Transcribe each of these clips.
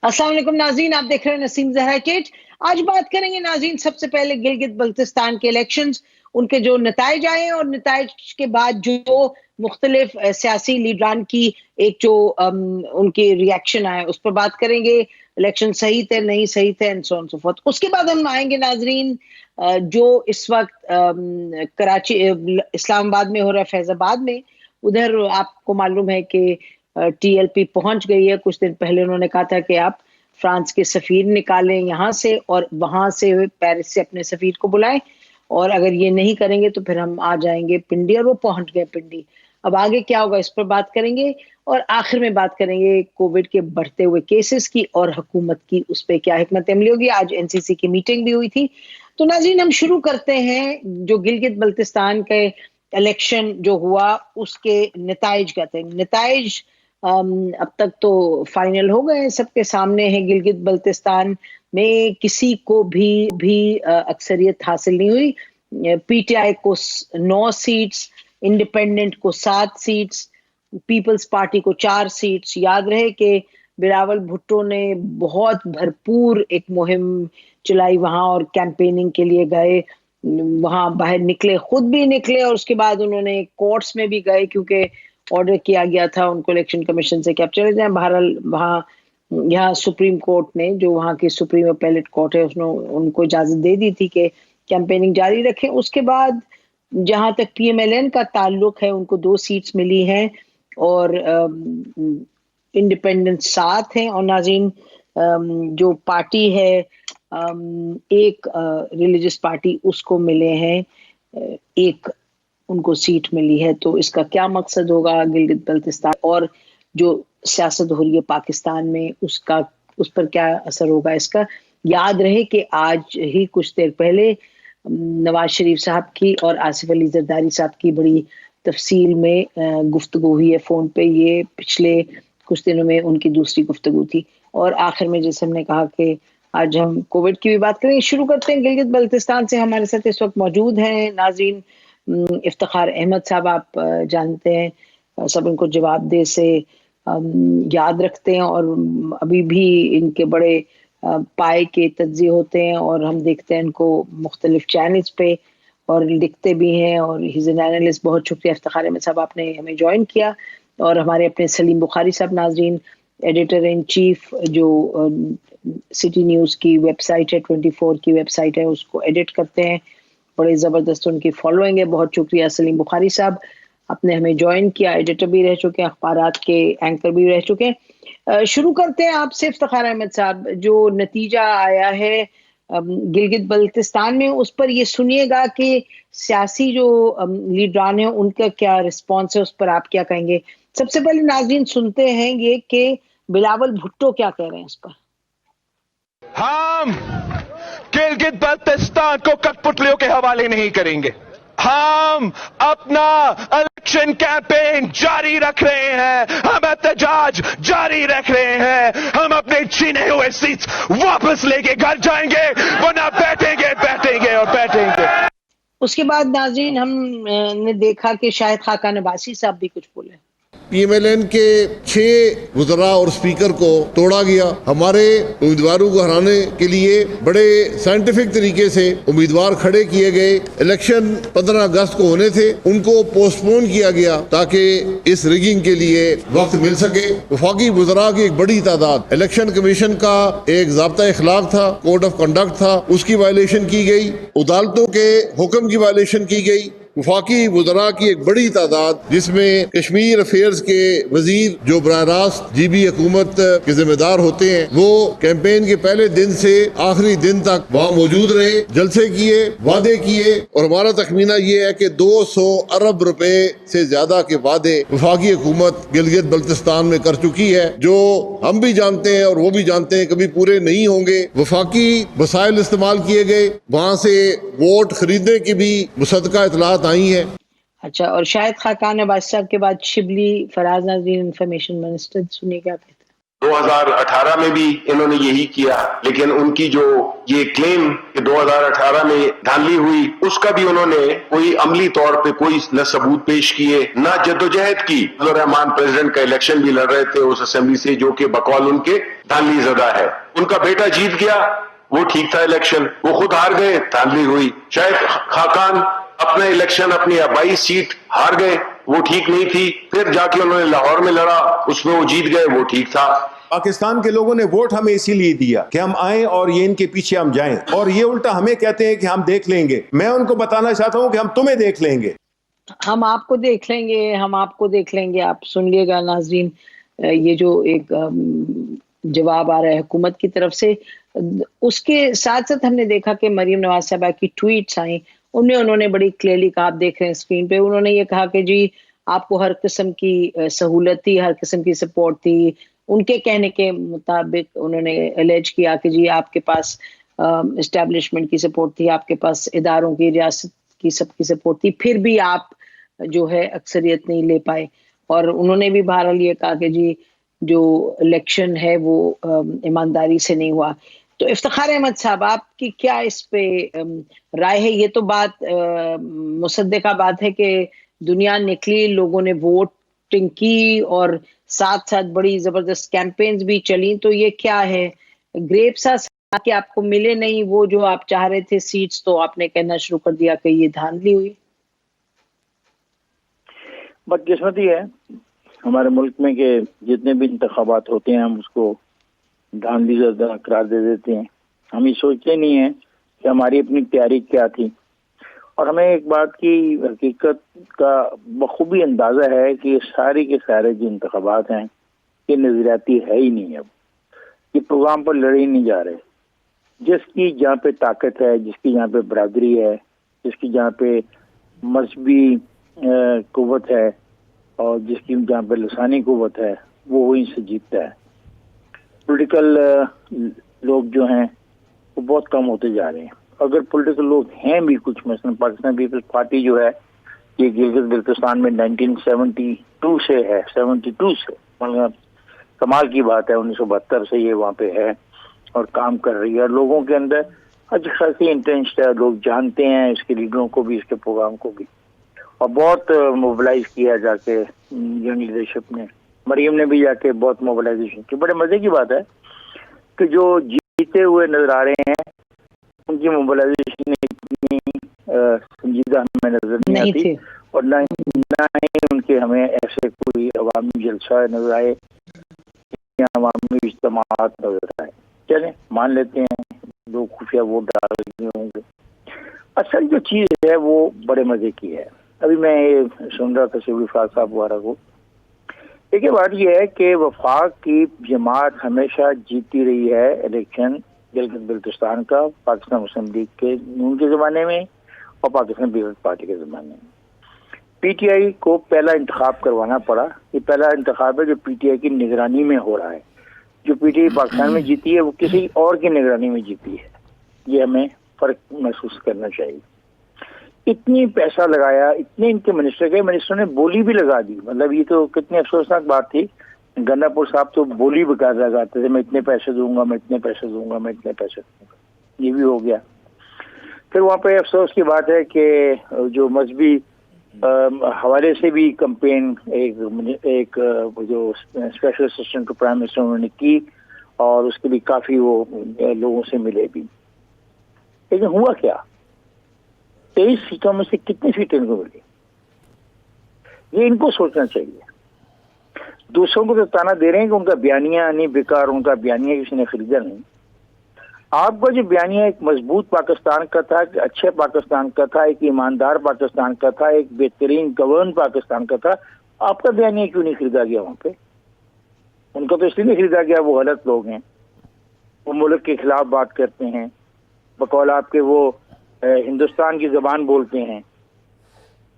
अस्सलाम वालेकुम नाज़रीन, आप देख रहे हैं नसीम ज़हरा किट। आज बात करेंगे नाज़रीन सबसे पहले गिलगित बल्तिस्तान के इलेक्शंस, उनके जो नताइज आए और नताइज के बाद जो मुख्तलिफ सियासी लीडरान की एक जो उनके रिएक्शन आए उस पर बात करेंगे। इलेक्शन सही थे, नहीं सही थे and so on so fourth. उसके बाद हम आएंगे नाज़रीन जो इस वक्त कराची इस्लामाबाद में हो रहा है, फैजाबाद में। उधर आपको मालूम है कि टीएलपी पहुंच गई है। कुछ दिन पहले उन्होंने कहा था कि आप फ्रांस के सफीर निकालें यहाँ से और वहां से पेरिस से अपने सफीर को बुलाएं, और अगर ये नहीं करेंगे तो फिर हम आ जाएंगे पिंडी, और वो पहुंच गए पिंडी। अब आगे क्या होगा इस पर बात करेंगे, और आखिर में बात करेंगे कोविड के बढ़ते हुए केसेस की और हुकूमत की उस पर क्या हिकमत अमली होगी। आज एनसीसी की मीटिंग भी हुई थी। तो नाज़रीन हम शुरू करते हैं जो गिलगित बल्तिस्तान के इलेक्शन जो हुआ उसके नताइज क्या थे। नताइज अब तक तो फाइनल हो गए, सबके सामने है। गिलगित बल्तिस्तान में किसी को भी अक्सरियत हासिल नहीं हुई। पीटीआई को 9 सीट्स, इंडिपेंडेंट को 7 सीट्स, पीपल्स पार्टी को 4 सीट्स। याद रहे कि बिलावल भुट्टो ने बहुत भरपूर एक मुहिम चलाई वहां, और कैंपेनिंग के लिए गए वहां, बाहर निकले, खुद भी निकले, और उसके बाद उन्होंने कोर्ट्स में भी गए क्योंकि ऑर्डर किया गया था उनको इलेक्शन कमीशन से कि आप चले जाएं। बहरहाल वहाँ यहाँ सुप्रीम कोर्ट ने, जो वहाँ की सुप्रीम अपीलेट कोर्ट है, उसने उनको इजाजत दे दी थी कि कैंपेनिंग जारी रखें। उसके बाद जहां तक पीएमएलएन का ताल्लुक है उनको 2 सीट्स मिली हैं और इंडिपेंडेंट 7 हैं। और नाज़रीन जो पार्टी है एक रिलीजियस पार्टी उसको मिले हैं, एक उनको सीट मिली है। तो इसका क्या मकसद होगा गिलगित बल्तिस्तान और जो सियासत हो रही है पाकिस्तान में उसका, उस पर क्या असर होगा इसका। याद रहे कि आज ही कुछ देर पहले नवाज शरीफ साहब की और आसिफ अली जरदारी साहब की बड़ी तफसील में गुफ्तगू हुई है फ़ोन पे। ये पिछले कुछ दिनों में उनकी दूसरी गुफ्तगू थी। और आखिर में जैसे हमने कहा कि आज हम कोविड की भी बात करेंगे। शुरू करते हैं गिलगित बल्तिस्तान से। हमारे साथ इस वक्त मौजूद हैं नाज़रीन इफ्तिखार अहमद साहब। आप जानते हैं सब इनको जवाबदेह से याद रखते हैं, और अभी भी इनके बड़े पाए के तज्ज़िये होते हैं, और हम देखते हैं इनको मुख्तलिफ चैनल्स पे और लिखते भी हैं, और हिज एन एनालिस्ट। बहुत शुक्रिया इफ्तिखार अहमद साहब, आपने हमें ज्वाइन किया। और हमारे अपने सलीम बुखारी साहब नाज़रीन, एडिटर इन चीफ, जो सिटी न्यूज़ की वेबसाइट है, 24 की वेबसाइट है, उसको एडिट करते हैं। बड़े ज़बरदस्त उनकी फॉलोइंग है। बहुत शुक्रिया सलीम बुखारी साहब, आपने हमें ज्वाइन किया। एडिटर भी रह चुके हैं, अखबारात के एंकर भी रह चुके हैं। शुरू करते हैं आपसे इफ्तिखार अहमद साहब। जो नतीजा आया है गिलगित बल्तिस्तान में, उस पर ये सुनिएगा कि सियासी जो लीडरान है उनका क्या रिस्पॉन्स है, उस पर आप क्या कहेंगे। सबसे पहले नाज़रीन सुनते हैं ये कि बिलावल भुट्टो क्या कह रहे हैं इस पर। हम गिलगित बल्तिस्तान को कठपुतलियों के हवाले नहीं करेंगे। हम अपना इलेक्शन कैंपेन जारी रख रहे हैं, हम एहतजाज जारी रख रहे हैं। हम अपने छीने हुए सीट्स वापस लेके घर जाएंगे, वरना बैठेंगे और बैठेंगे। उसके बाद नाज़रीन हमने देखा कि शाहिद खाकान अब्बासी साहब भी कुछ बोले। पीएमएलएन के 6 वज़रा और स्पीकर को तोड़ा गया। हमारे उम्मीदवारों को हराने के लिए बड़े साइंटिफिक तरीके से उम्मीदवार खड़े किए गए। इलेक्शन 15 अगस्त को होने थे, उनको पोस्टपोन किया गया ताकि इस रिगिंग के लिए वक्त मिल सके। वफाकी वज़रा की एक बड़ी तादाद, इलेक्शन कमीशन का एक ज़ाब्ता इखलाक था, कोड ऑफ कंडक्ट था, उसकी वायलेशन की गई। अदालतों के हुक्म की वायलेशन की गई। वफाकी वज़रा की एक बड़ी तादाद, जिसमें कश्मीर अफेयर्स के वजीर जो बराह रास्त जीबी हुकूमत के जिम्मेदार होते हैं, वो कैंपेन के पहले दिन से आखिरी दिन तक वहाँ मौजूद रहे, जलसे किए, वादे किए। और हमारा तखमीना ये है कि 200 अरब रुपए से ज्यादा के वादे वफाकी हुकूमत गिलगित बल्तिस्तान में कर चुकी है, जो हम भी जानते हैं और वो भी जानते हैं कभी पूरे नहीं होंगे। वफाकी वसाइल इस्तेमाल किए गए, वहाँ से वोट खरीदने की भी मुसद्दका इतलात आई है। अच्छा, और शाहिद खाकान अब्बासी साहब के बाद शिबली फराज नाज़रीन इंफॉर्मेशन मिनिस्टर, सुनिए क्या कहते हैं। 2018 में भी इन्होंने यही किया, लेकिन उनकी जो ये क्लेम कि 2018 में धांधली हुई, उसका भी उन्होंने कोई अमली तौर पे कोई न सबूत पेश किए, न जद्दोजहद की। अब्दुल रहमान प्रेसिडेंट का इलेक्शन भी लड़ रहे थे उस असेंबली से, जो कि बकौल उनके धांधली ज़दा है। उनका बेटा जीत गया, वो ठीक था इलेक्शन, वो खुद हार गए, धांधली हुई। शायद खाकान अपना इलेक्शन अपनी आबाई सीट हार गए, वो ठीक नहीं थी, फिर जाके उन्होंने लाहौर में लड़ा, उसमें वो जीत गए, वो ठीक था। पाकिस्तान के लोगों ने वोट हमें इसीलिए दिया कि हम आए और ये इनके पीछे हम जाएं, और ये उल्टा हमें कहते हैं कि हम देख लेंगे। मैं उनको बताना चाहता हूं कि हम तुम्हें देख लेंगे, हम आपको देख लेंगे, हम आपको देख लेंगे। आप सुनिएगा नाज़रीन, ये जो एक जवाब आ रहा है हुकूमत की तरफ से, उसके साथ साथ हमने देखा कि मरीम नवाज साहबा की ट्वीट्स आई, उनमें उन्होंने बड़ी क्लियरली कहा, आप देख रहे हैं स्क्रीन पे, उन्होंने ये कहा कि जी आपको हर किस्म की सहूलत थी, हर किस्म की सपोर्ट थी। उनके कहने के मुताबिक उन्होंने एलेज किया कि जी आपके पास एस्टेब्लिशमेंट की सपोर्ट थी, आपके पास इदारों की, रियासत की सबकी सपोर्ट थी, फिर भी आप जो है अक्सरियत नहीं ले पाए। और उन्होंने भी बहरहाल ये कहा कि जी जो इलेक्शन है वो ईमानदारी से नहीं हुआ। तो इफ्तिखार अहमद साहब, आपकी क्या इस पे राय है? ये तो बात मुसद्दिका बात है कि दुनिया निकली, लोगों ने वोटिंग की और साथ साथ बड़ी जबरदस्त कैंपेन्स भी चली, तो ये क्या है? ग्रेप्स कि आपको मिले नहीं वो जो आप चाह रहे थे सीट्स, तो आपने कहना शुरू कर दिया कि ये धांधली हुई। बदकिस्मती है हमारे मुल्क में कि जितने भी इंतखाबात होते हैं हम उसको धांधली ज़दा करार दे देते हैं। हम ये सोचते नहीं है कि हमारी अपनी तैयारी क्या थी, और हमें एक बात की हकीकत का बखूबी अंदाज़ा है कि ये सारे के सारे जो इंतखाबात हैं ये नज़रियाती है ही नहीं। अब ये प्रोग्राम पर लड़े ही नहीं जा रहे। जिसकी जहाँ पे ताकत है, जिसकी जहाँ पे बरादरी है, जिसकी जहाँ पे मजहबी कुव्वत है और जिसकी जहाँ पे लसानी कुव्वत है, वो वहीं से जीतता है। पॉलिटिकल लोग जो हैं वो बहुत कम होते जा रहे हैं। अगर पॉलिटिकल लोग हैं भी कुछ, मसलन पाकिस्तान पीपल्स पार्टी जो है ये गिलगित बल्तिस्तान में 1972 से है, 72 से, मतलब कमाल की बात है, 1972 से ये वहाँ पे है और काम कर रही है। लोगों के अंदर अच्छी खासी इंटरेस्ट है, लोग जानते हैं इसके लीडरों को भी, इसके प्रोग्राम को भी, और बहुत मोबिलाइज किया जाके यंग लीडरशिप ने। मरीम ने भी जाके बहुत मोबिलाइजेशन की। बड़े मजे की बात है कि जो जीते हुए नजर आ रहे हैं उनकी मोबिलाइजेशन इतनी संजीदा हमें नजर नहीं आती, और ना ही उनके हमें ऐसे कोई अवामी जलसा नजर आए या अवामी इज्तिमात नजर आए। चले मान लेते हैं लोग खुफिया वोट डाल रहे होंगे। असल जो चीज़ है वो बड़े मजे की है। अभी मैं ये सुन रहा था सिविल फाज साहब वगैरह को। देखिए बात यह है कि वफाक की जमात हमेशा जीती रही है इलेक्शन गिलगित बल्तिस्तान का, पाकिस्तान मुस्लिम लीग के नून के ज़माने में और पाकिस्तान पीपल्स पार्टी के ज़माने में। पीटीआई को पहला इंतखाब करवाना पड़ा। ये पहला इंतखाब है जो पीटीआई की निगरानी में हो रहा है। जो पीटीआई पाकिस्तान में जीती है वो किसी और की निगरानी में जीती है। ये हमें फ़र्क महसूस करना चाहिए। इतनी पैसा लगाया, इतने इनके मिनिस्टर गए, मिनिस्टर ने बोली भी लगा दी। मतलब ये तो कितनी अफसोसनाक बात थी। गन्नापुर साहब तो बोली बेकार लगाते थे, मैं इतने पैसे दूंगा, मैं इतने पैसे दूंगा, मैं इतने पैसे दूंगा। ये भी हो गया। फिर वहाँ पे अफसोस की बात है कि जो मजहबी हवाले से भी कंपेन एक जो special assistant to prime minister उन्होंने की, और उसके भी काफ़ी वो लोगों से मिले भी। लेकिन हुआ क्या? 23 सीटों में से कितनी सीटें इनको मिली, ये इनको सोचना चाहिए। दूसरों को तो ताना दे रहे हैं कि उनका बयानिया नहीं बेकार, उनका बयानिया किसी ने खरीदा नहीं। आपका जो बयानिया एक मजबूत पाकिस्तान का था, एक अच्छे पाकिस्तान का था, एक ईमानदार पाकिस्तान का था, एक बेहतरीन गवर्न पाकिस्तान का था, आपका बयानिया क्यों नहीं खरीदा गया वहाँ पे? उनका तो इसलिए नहीं खरीदा गया, वो गलत लोग हैं, वो मुल्क के खिलाफ बात करते हैं, बकौल आपके वो हिंदुस्तान की जबान बोलते हैं,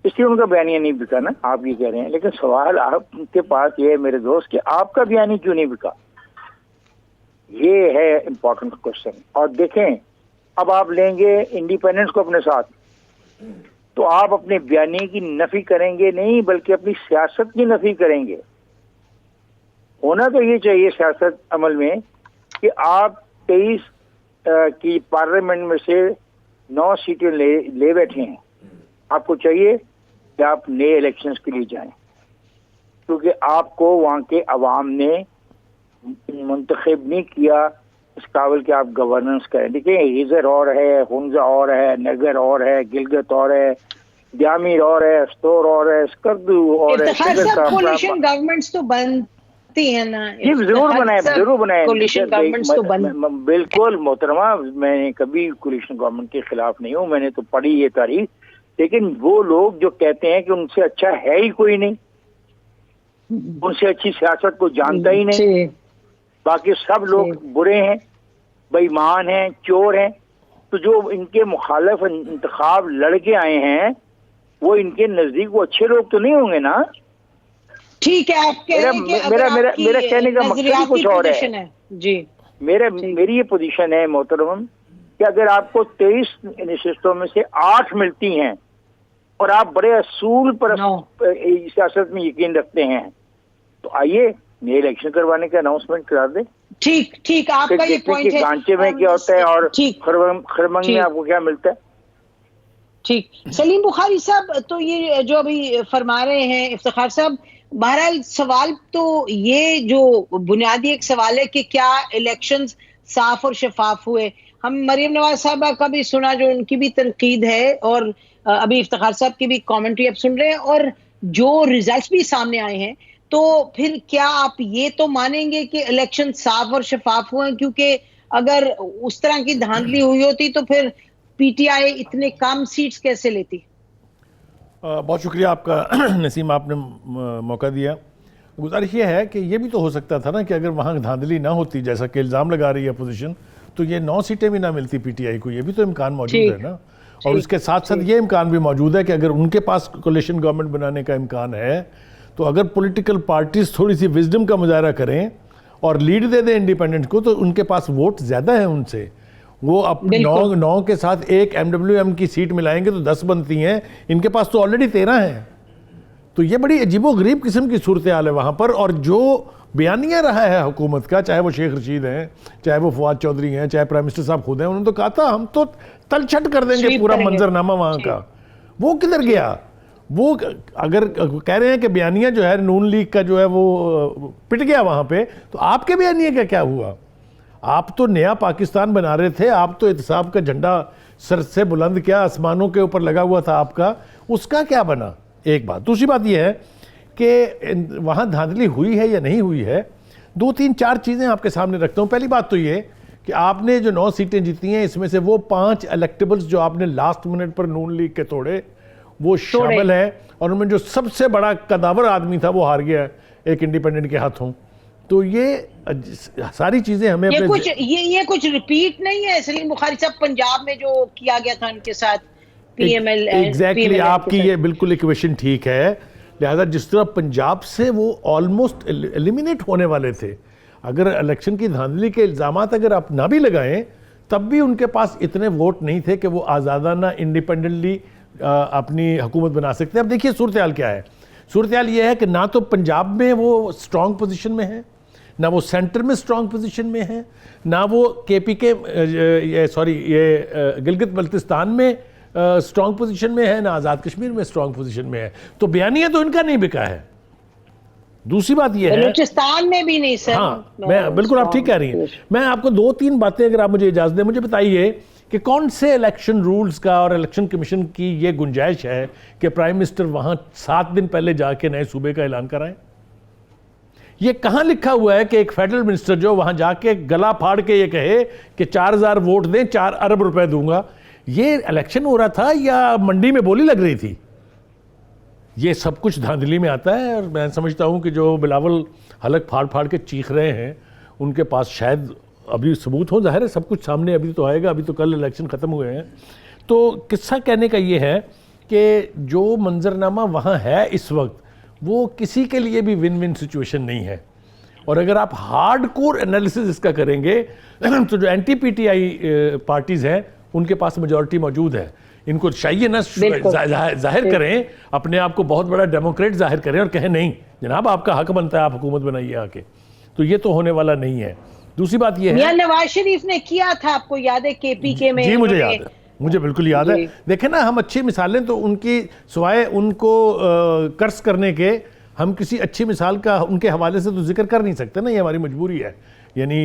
इसलिए उनका बयानिया नहीं बिका ना, आप ये कह रहे हैं। लेकिन सवाल आपके पास ये है मेरे दोस्त कि आपका बयानी क्यों नहीं बिका? ये है इम्पोर्टेंट क्वेश्चन। और देखें, अब आप लेंगे इंडिपेंडेंस को अपने साथ, तो आप अपने बयानी की नफी करेंगे नहीं, बल्कि अपनी सियासत की नफी करेंगे। होना तो ये चाहिए सियासत अमल में कि आप 23 की पार्लियामेंट में से 9 सीटें ले बैठे हैं, आपको चाहिए कि आप नए इलेक्शंस के लिए जाएं, क्योंकि आपको वहाँ के अवाम ने मुंतखब नहीं किया इस काबिल के आप गवर्नेंस करें। देखिए, हिजर और है, हुंजा और है, नगर और है, गिलगित और है, जामिर और है, स्टोर और है, स्कर्दू और है। कोलिशन गवर्नमेंट्स तो बनती है ना, जी जरूर बनाए कोलिशन गवर्नमेंट्स तो बन। बिल्कुल मोहतरमा, मैं कभी कोलिशन गवर्नमेंट के खिलाफ नहीं हूँ, मैंने तो पढ़ी ये तारीख, लेकिन वो लोग जो कहते हैं कि उनसे अच्छा है ही कोई नहीं, उनसे अच्छी सियासत को जानता ही नहीं, बाकी सब लोग बुरे हैं, बेईमान हैं, चोर हैं, तो जो इनके मुखालिफ इंतखाब लड़के आए हैं वो इनके नजदीक वो अच्छे लोग तो नहीं होंगे ना। ठीक है, आप कह रहे हैं कि मेरा कहने का मकसद कुछ और है जी। मेरी ये पोजीशन है मोहतरम कि अगर आपको 23 नशिस्तों में से 8 मिलती हैं और आप बड़े असूल पर सियासत में यकीन रखते हैं, तो आइए नए इलेक्शन करवाने का अनाउंसमेंट करा दे। ठीक, आपका ये पॉइंट है। गांचे में क्या होता है और खरमंग में आपको क्या मिलता है। ठीक, सलीम बुखारी साहब, तो ये जो अभी फरमा रहे हैं इफ्तिखार साहब, बहरहाल सवाल तो ये जो बुनियादी एक सवाल है कि क्या इलेक्शंस साफ और शफाफ हुए। हम मरियम नवाज साहबा का भी सुना, जो उनकी भी तनकीद है, और अभी इफ्तिखार साहब की भी कमेंट्री अब सुन रहे हैं, और जो रिजल्ट्स भी सामने आए हैं, तो फिर क्या आप ये तो मानेंगे कि इलेक्शन साफ और शफाफ हुए? क्योंकि अगर उस तरह की धांधली हुई होती तो फिर पीटीआई इतने कम सीट्स कैसे लेती? बहुत शुक्रिया आपका नसीम, आपने मौका दिया। गुजारिश ये है कि ये भी तो हो सकता था ना कि अगर वहाँ धांधली ना होती, जैसा कि इल्ज़ाम लगा रही है अपोजिशन, तो ये 9 सीटें भी ना मिलती पीटीआई को। ये भी तो इम्कान मौजूद है ना। और उसके साथ साथ ये इम्कान भी मौजूद है कि अगर उनके पास कोलिशन गवर्नमेंट बनाने का इम्कान है, तो अगर पॉलिटिकल पार्टीज थोड़ी सी विजडम का मुजाहरा करें और लीड दे दें इंडिपेंडेंट को, तो उनके पास वोट ज़्यादा है उनसे। वो अब 9 के साथ एक MWM की सीट मिलाएंगे तो 10 बनती हैं, इनके पास तो ऑलरेडी 13 हैं। तो ये बड़ी अजीबोगरीब किस्म की सूरत हाल है वहाँ पर। और जो बयानिया रहा है हुकूमत का, चाहे वो शेख रशीद हैं, चाहे वो फवाद चौधरी हैं, चाहे प्राइम मिनिस्टर साहब खुद हैं, उन्होंने तो कहा था हम तो तलछट कर देंगे पूरा मंजरनामा वहाँ का। वो किधर गया? वो अगर कह रहे हैं कि बयानिया जो है नून लीग का जो है वो पिट गया वहाँ पे, तो आपके बयानिया का क्या हुआ? आप तो नया पाकिस्तान बना रहे थे, आप तो इत्तेसाब का झंडा सर से बुलंद क्या आसमानों के ऊपर लगा हुआ था आपका, उसका क्या बना? एक बात। दूसरी बात यह है कि वहाँ धांधली हुई है या नहीं हुई है, 2 3 4 चीज़ें आपके सामने रखता हूँ। पहली बात तो ये कि आपने जो 9 सीटें जीती हैं, इसमें से वो 5 इलेक्टेबल्स जो आपने लास्ट मिनट पर नून लीग के तोड़े, वो शामिल है। और उनमें जो सबसे बड़ा कदावर आदमी था वो हार गया एक इंडिपेंडेंट के हाथों। तो ये सारी चीजें हमें ये कुछ रिपीट नहीं है सलीम बुखारी साहब, पंजाब में जो किया गया था उनके साथ PML। एग्जैक्टली, आपकी ये बिल्कुल इक्वेशन ठीक है। लिहाजा जिस तरह पंजाब से वो ऑलमोस्ट एलिमिनेट होने वाले थे, अगर इलेक्शन की धांधली के इल्जामात अगर आप ना भी लगाएं, तब भी उनके पास इतने वोट नहीं थे कि वो आज़ादाना इंडिपेंडेंटली अपनी हुकूमत बना सकते हैं। अब देखिए सूरत हाल क्या है। सूरत हाल ये है कि ना तो पंजाब में वो स्ट्रॉन्ग पोजीशन में है, ना वो सेंटर में स्ट्रॉन्ग पोजीशन में है, ना वो KPK गिलगित बल्तिस्तान में स्ट्रॉन्ग पोजीशन में है, ना आज़ाद कश्मीर में स्ट्रॉन्ग पोजीशन में है। तो बयानिया तो इनका नहीं बिका है। दूसरी बात यह है बलूचिस्तान में भी नहीं सर। हाँ, मैं बिल्कुल, आप ठीक कह रही हैं। मैं आपको 2-3 बातें अगर आप मुझे इजाज़त दें, मुझे बताइए कि कौन से इलेक्शन रूल्स का और इलेक्शन कमीशन की ये गुंजाइश है कि प्राइम मिनिस्टर वहाँ 7 दिन पहले जाके नए सूबे का ऐलान कराएं? ये कहाँ लिखा हुआ है कि एक फेडरल मिनिस्टर जो वहाँ जाके गला फाड़ के ये कहे कि 4000 वोट दें, 4 अरब रुपए दूंगा? ये इलेक्शन हो रहा था या मंडी में बोली लग रही थी? ये सब कुछ धांधली में आता है। और मैं समझता हूँ कि जो बिलावल हलक फाड़ फाड़ के चीख रहे हैं, उनके पास शायद अभी सबूत हो। जाहिर है सब कुछ सामने अभी तो आएगा, अभी तो कल इलेक्शन ख़त्म हुए हैं। तो किस्सा कहने का ये है कि जो मंजरनामा वहाँ है इस वक्त, वो किसी के लिए भी विन विन सिचुएशन नहीं है। और अगर आप हार्ड कोर एनालिसिस इसका करेंगे तो जो एंटी PTI पार्टीज़ हैं उनके पास मेजॉरिटी मौजूद है। इनको चाहिए ना जाहिर करें अपने आप को बहुत बड़ा डेमोक्रेट जाहिर करें और कहें नहीं जनाब आपका हक बनता है, आप हुकूमत बनाइए आके। तो ये तो होने वाला नहीं है। दूसरी बात ये है, नवाज शरीफ ने किया था, आपको याद है KPK में? जी मुझे याद है, मुझे बिल्कुल याद है। देखें ना, हम अच्छी मिसालें तो उनकी सिवाय उनको कर्ज करने के हम किसी अच्छी मिसाल का उनके हवाले से तो जिक्र कर नहीं सकते ना, ये हमारी मजबूरी है, यानी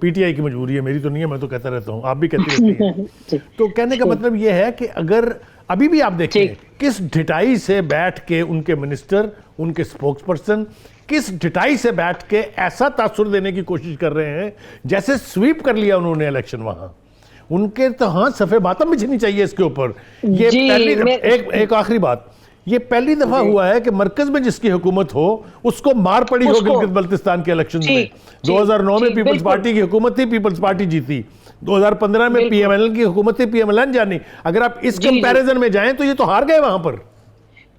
PTI की मजबूरी है, मेरी तो नहीं है, मैं तो कहता रहता हूँ, आप भी कहती रहती हैं। तो कहने का मतलब ये है कि अगर अभी भी आप देखें किस ढिठाई से बैठ के उनके मिनिस्टर, उनके स्पोक्स पर्सन किस ढिठाई से बैठ के ऐसा तासुर देने की कोशिश कर रहे हैं जैसे स्वीप कर लिया उन्होंने इलेक्शन। वहां उनके तो हाँ सफे बातम बिछनी चाहिए इसके ऊपर। ये पहली एक आखिरी बात, ये पहली दफा हुआ है कि मरकज में जिसकी हुकूमत हो उसको मार पड़ी हो गिलगित बल्तिस्तान के इलेक्शन में। 2009 में पीपल्स पार्टी की हुकूमत थी, पीपल्स पार्टी जीती। 2015 में PMLN की हुकूमत थी, PMLN जानी। अगर आप इस कंपैरिजन में जाएं तो ये तो हार गए वहां पर।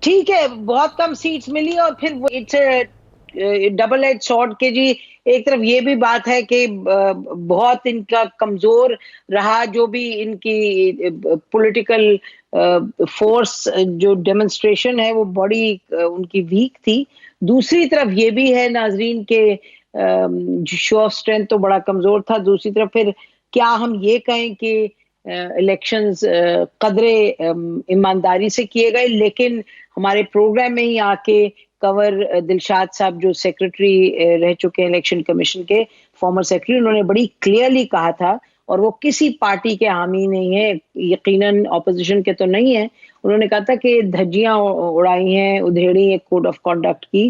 ठीक है, बहुत कम सीट्स मिली और फिर इट्स डबल एज सॉर्ड के जी। एक तरफ ये भी बात है कि बहुत इनका कमजोर रहा, जो भी इनकी पॉलिटिकल फोर्स जो डेमोन्स्ट्रेशन है वो बड़ी उनकी वीक थी। दूसरी तरफ ये भी है नाजरीन के शो ऑफ स्ट्रेंथ तो बड़ा कमजोर था। दूसरी तरफ फिर क्या हम ये कहें कि इलेक्शंस कदरे ईमानदारी से किए गए, लेकिन हमारे प्रोग्राम में ही आके कवर दिलशाद साहब जो सेक्रेटरी रह चुके हैं इलेक्शन कमीशन के, फॉर्मर सेक्रेटरी, उन्होंने बड़ी क्लियरली कहा था, और वो किसी पार्टी के हामी नहीं है, यकीनन ऑपोजिशन के तो नहीं है। उन्होंने कहा था कि धज्जियां उड़ाई हैं, उधेड़ी है कोड ऑफ कॉन्डक्ट की